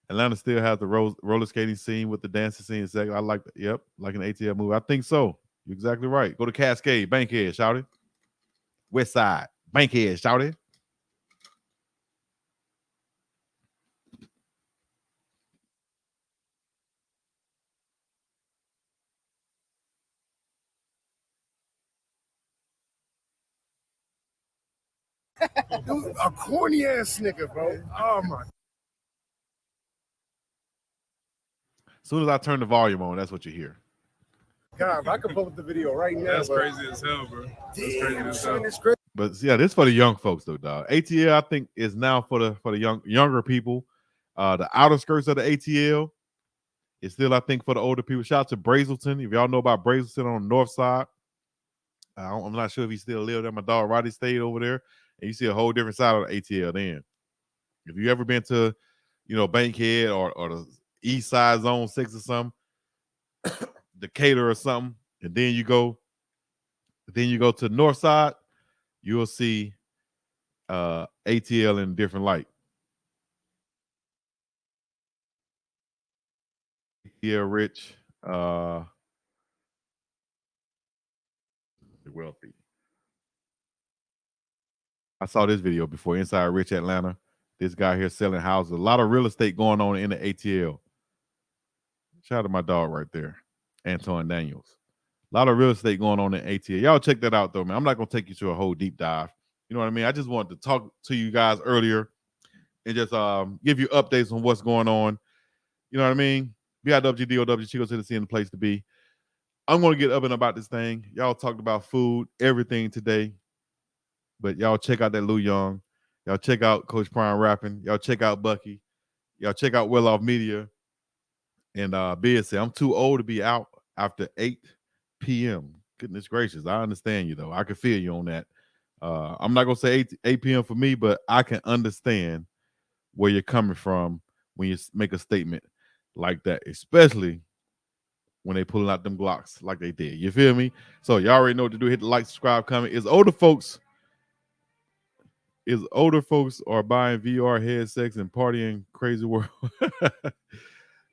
Atlanta still has the roller skating scene with the dancing scene. Exactly. I like that. Yep, like an ATL movie. I think so. You're exactly right. Go to Cascade, Bankhead, shout it. West Side, Bankhead, shout it. Dude, a corny ass nigga, bro. Oh my. As soon as I turn the volume on, that's what you hear. God, I can pull up the video right now. That's crazy as hell, bro. That's crazy as hell. But yeah, this for the young folks though, dog. ATL, I think, is now for the younger people. The outer skirts of the ATL is still, I think, for the older people. Shout out to Brazelton. If y'all know about Brazelton on the north side, I'm not sure if he still lives there. My dog Roddy stayed over there, and you see a whole different side of the ATL then. If you ever been to, Bankhead or the East Side Zone 6 or something, Decatur or something, and then you go to the north side, you'll see ATL in a different light. ATL rich, wealthy. I saw this video before, Inside Rich Atlanta. This guy here selling houses. A lot of real estate going on in the ATL. Shout out to my dog right there, Antoine Daniels. A lot of real estate going on in ATL. Y'all check that out, though, man. I'm not going to take you to a whole deep dive. You know what I mean? I just wanted to talk to you guys earlier and just give you updates on what's going on. You know what I mean? BiggDoggChico, Chico City, in the place to be. I'm going to get up and about this thing. Y'all talked about food, everything today. But y'all check out that Lou Young. Y'all check out Coach Prime rapping. Y'all check out Bucky. Y'all check out Well Off Media. And Biz said, I'm too old to be out after 8 p.m. Goodness gracious. I understand you, though. I can feel you on that. I'm not going to say 8 p.m. for me, but I can understand where you're coming from when you make a statement like that, especially when they pulling out them Glocks like they did. You feel me? So y'all already know what to do. Hit the like, subscribe, comment. Is older folks are buying VR headsets and partying crazy world.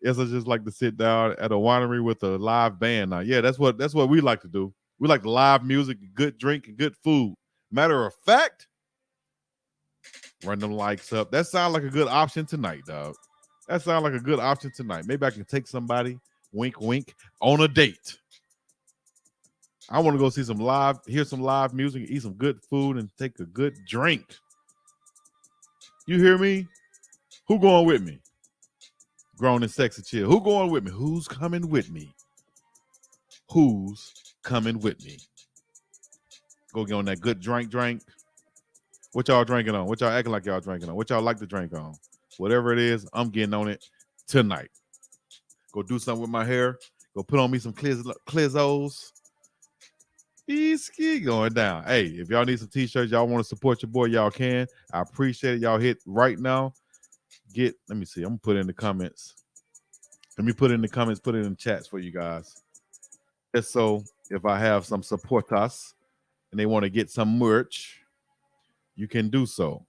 Yes, I just like to sit down at a winery with a live band. Now, yeah, that's what we like to do. We like live music, good drink, and good food. Matter of fact, run them likes up. That sounds like a good option tonight, dog. That sounds like a good option tonight. Maybe I can take somebody, wink, wink, on a date. I want to go hear some live music, eat some good food, and take a good drink. You hear me? Who going with me? Grown and sexy chill. Who going with me? Who's coming with me? Who's coming with me? Go get on that good drink. What y'all drinking on? What y'all acting like y'all drinking on? What y'all like to drink on? Whatever it is, I'm getting on it tonight. Go do something with my hair. Go put on me some Clizzos. Ski going down. Hey, if y'all need some t-shirts, y'all want to support your boy, y'all can. I appreciate it. Y'all hit right now. Let me see. I'm gonna put it in the comments. Let me put it in the comments, put it in the chats for you guys. Just so if I have some supporters and they want to get some merch, you can do so.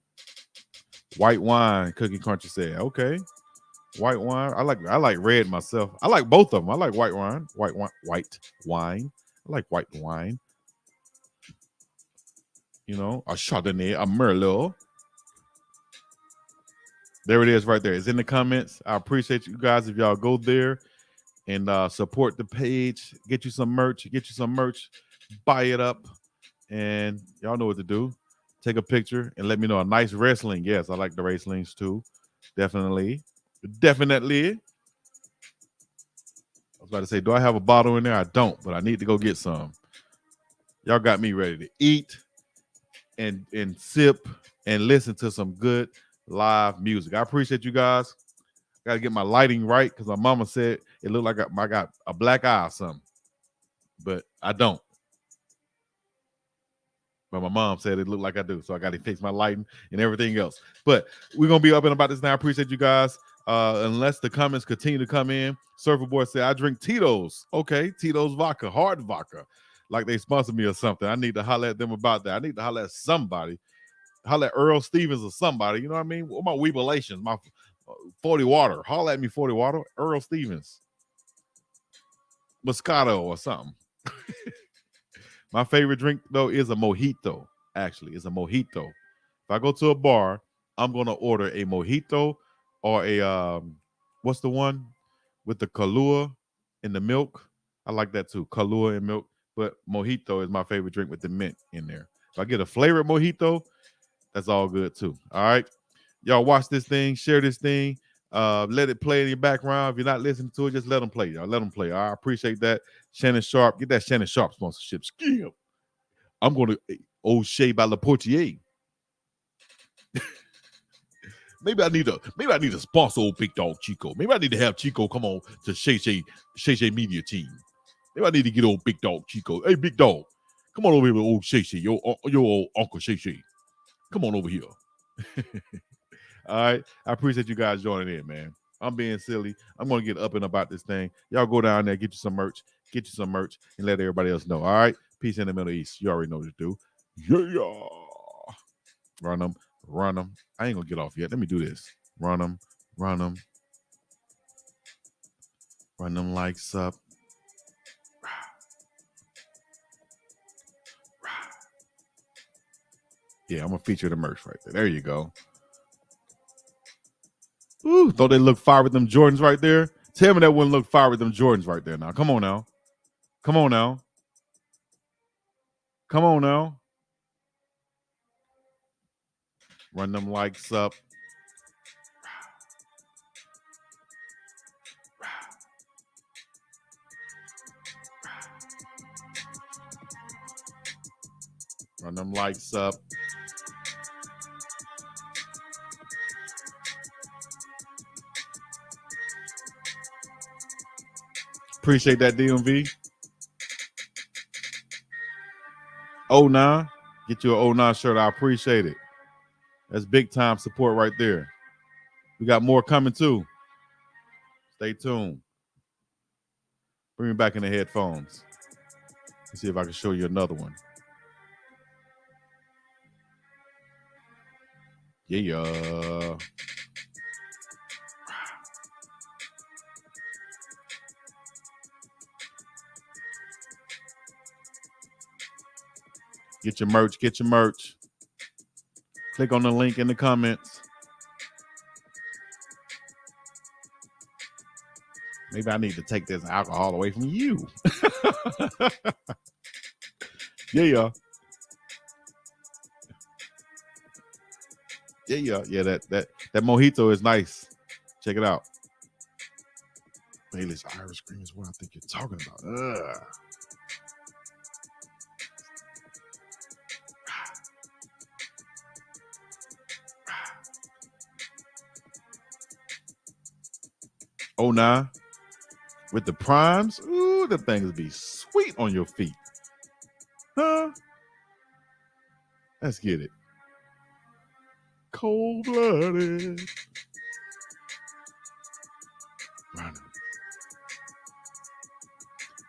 White wine, Cookie Crunchy said. Okay. White wine. I like red myself. I like both of them. I like white wine. White wine. I like white wine. You know, a Chardonnay, a Merlot. There it is right there. It's in the comments. I appreciate you guys if y'all go there and support the page. Get you some merch. Buy it up. And y'all know what to do. Take a picture and let me know. A nice wrestling. Yes, I like the wrestlings too. Definitely. I was about to say, do I have a bottle in there? I don't, but I need to go get some. Y'all got me ready to eat and sip and listen to some good live music. I appreciate you guys. Got to get my lighting right because my mama said it looked like I got a black eye or something, but I don't. But my mom said it looked like I do, so I got to fix my lighting and everything else. But we're going to be up and about this now. I appreciate you guys. Unless the comments continue to come in. Surfer Boy said, I drink Tito's. Okay, Tito's vodka, hard vodka. like they sponsor me or something. I need to holler at them about that. I need to holler at somebody. Holler at Earl Stevens or somebody. You know what I mean? What my Weebulations, my 40 water. Holler at me, 40 water. Earl Stevens. Moscato or something. My favorite drink, though, is a mojito. Actually, it's a mojito. If I go to a bar, I'm going to order a mojito or a, what's the one with the Kahlua and the milk? I like that too, Kahlua and milk. But mojito is my favorite drink with the mint in there. If I get a flavored mojito, that's all good too. All right. Y'all watch this thing, share this thing. Let it play in your background. If you're not listening to it, just let them play. Y'all let them play. I appreciate that. Shannon Sharpe, get that Shannon Sharpe sponsorship. Skip. I'm going to O'Shea by La Portier. Maybe I need to sponsor old Big Dog Chico. Maybe I need to have Chico come on to Shay Media Team. Maybe I need to get old Big Dog Chico. Hey, Big Dog, come on over here with old Shay, your old Uncle Shay. Come on over here. All right. I appreciate you guys joining in, man. I'm being silly. I'm going to get up and about this thing. Y'all go down there, get you some merch, and let everybody else know. All right. Peace in the Middle East. You already know what to do. Yeah. Run them. I ain't going to get off yet. Let me do this. Run them. Run them likes up. Yeah, I'm going to feature the merch right there. There you go. Ooh, thought they looked fire with them Jordans right there. Tell me that wouldn't look fire with them Jordans right there now. Come on now. Run them likes up. Run them likes up. Appreciate that, DMV. 09. Get you an 09 shirt. I appreciate it. That's big time support right there. We got more coming too. Stay tuned. Bring me back in the headphones. Let's see if I can show you another one. Yeah. Get your merch. Click on the link in the comments. Maybe I need to take this alcohol away from you. Yeah. That mojito is nice. Check it out. Bailey's Irish cream is what I think you're talking about. Ugh. Oh, nah. With the primes, ooh, the things be sweet on your feet. Huh? Let's get it. Cold-blooded.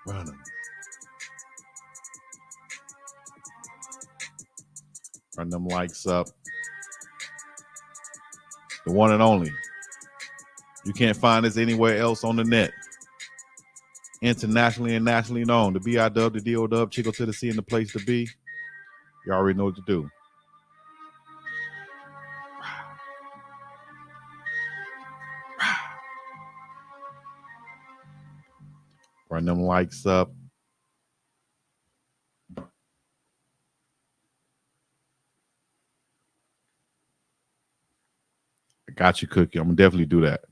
Running. Run them likes up. The one and only. You can't find this anywhere else on the net. Internationally and nationally known. The BiDoggChico, the DOW, Chico to the C, and the place to be. You already know what to do. Run them likes up. I got you, Cookie. I'm going to definitely do that.